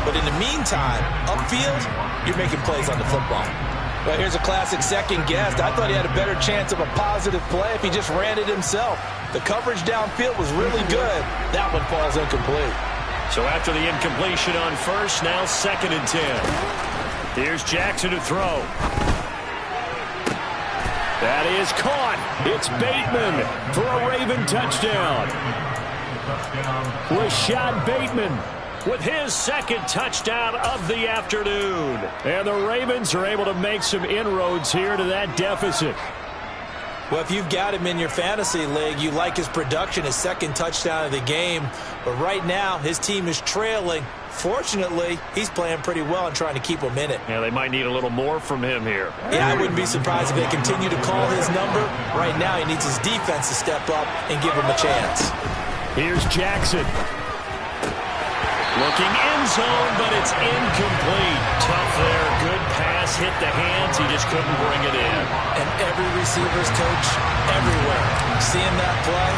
But in the meantime, upfield, you're making plays on the football. Well, here's a classic second guess. I thought he had a better chance of a positive play if he just ran it himself. The coverage downfield was really good. That one falls incomplete. So after the incompletion on first, now 2nd and 10. Here's Jackson to throw. That is caught. It's Bateman for a Raven touchdown. Rashad Bateman with his 2nd touchdown of the afternoon. And the Ravens are able to make some inroads here to that deficit. Well, if you've got him in your fantasy league, you like his production, his 2nd touchdown of the game. But right now, his team is trailing. Fortunately, he's playing pretty well and trying to keep them in it. Yeah, they might need a little more from him here. Yeah, I wouldn't be surprised if they continue to call his number. Right now, he needs his defense to step up and give him a chance. Here's Jackson. Looking end zone, but it's incomplete. Tough there. Good pass. Hit the hands. He just couldn't bring it in. And every receiver's coach everywhere. Seeing that play,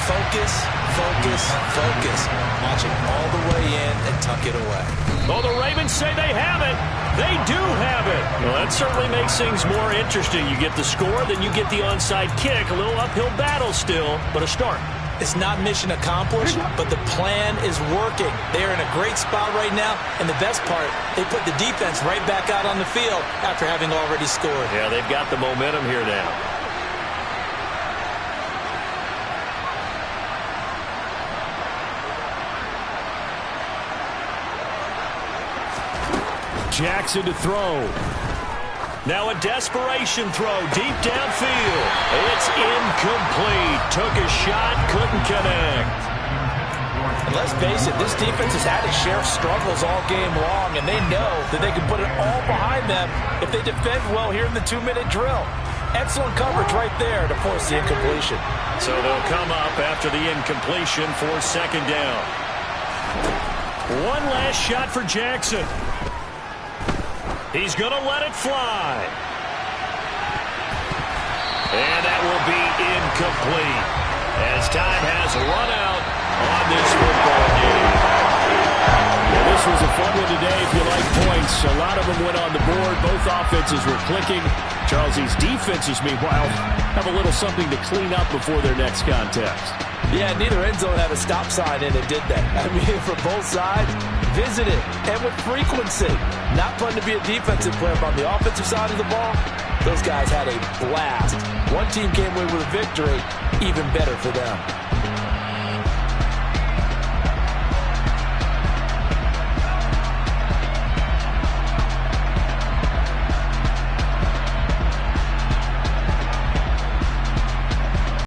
focus, focus, focus. Watch it all the way in and tuck it away. Oh, the Ravens say they have it. They do have it. Well, that certainly makes things more interesting. You get the score, then you get the onside kick. A little uphill battle still, but a start. It's not mission accomplished, but the plan is working. They're in a great spot right now, and the best part, they put the defense right back out on the field after having already scored. Yeah, they've got the momentum here now. Jackson to throw. Now a desperation throw deep downfield. It's incomplete. Took a shot, couldn't connect. And let's face it, this defense has had its share of struggles all game long, and they know that they can put it all behind them if they defend well here in the 2-minute drill. Excellent coverage right there to force the incompletion. So they'll come up after the incompletion for 2nd down. One last shot for Jackson. He's going to let it fly. And that will be incomplete as time has run out on this football game. Well, this was a fun one today if you like points. A lot of them went on the board. Both offenses were clicking. Charles, these defenses, meanwhile, have a little something to clean up before their next contest. Yeah, neither end zone had a stop sign in it, did they? I mean, for both sides, visit it, and with frequency. Not fun to be a defensive player, but on the offensive side of the ball, those guys had a blast. One team came away with a victory, even better for them.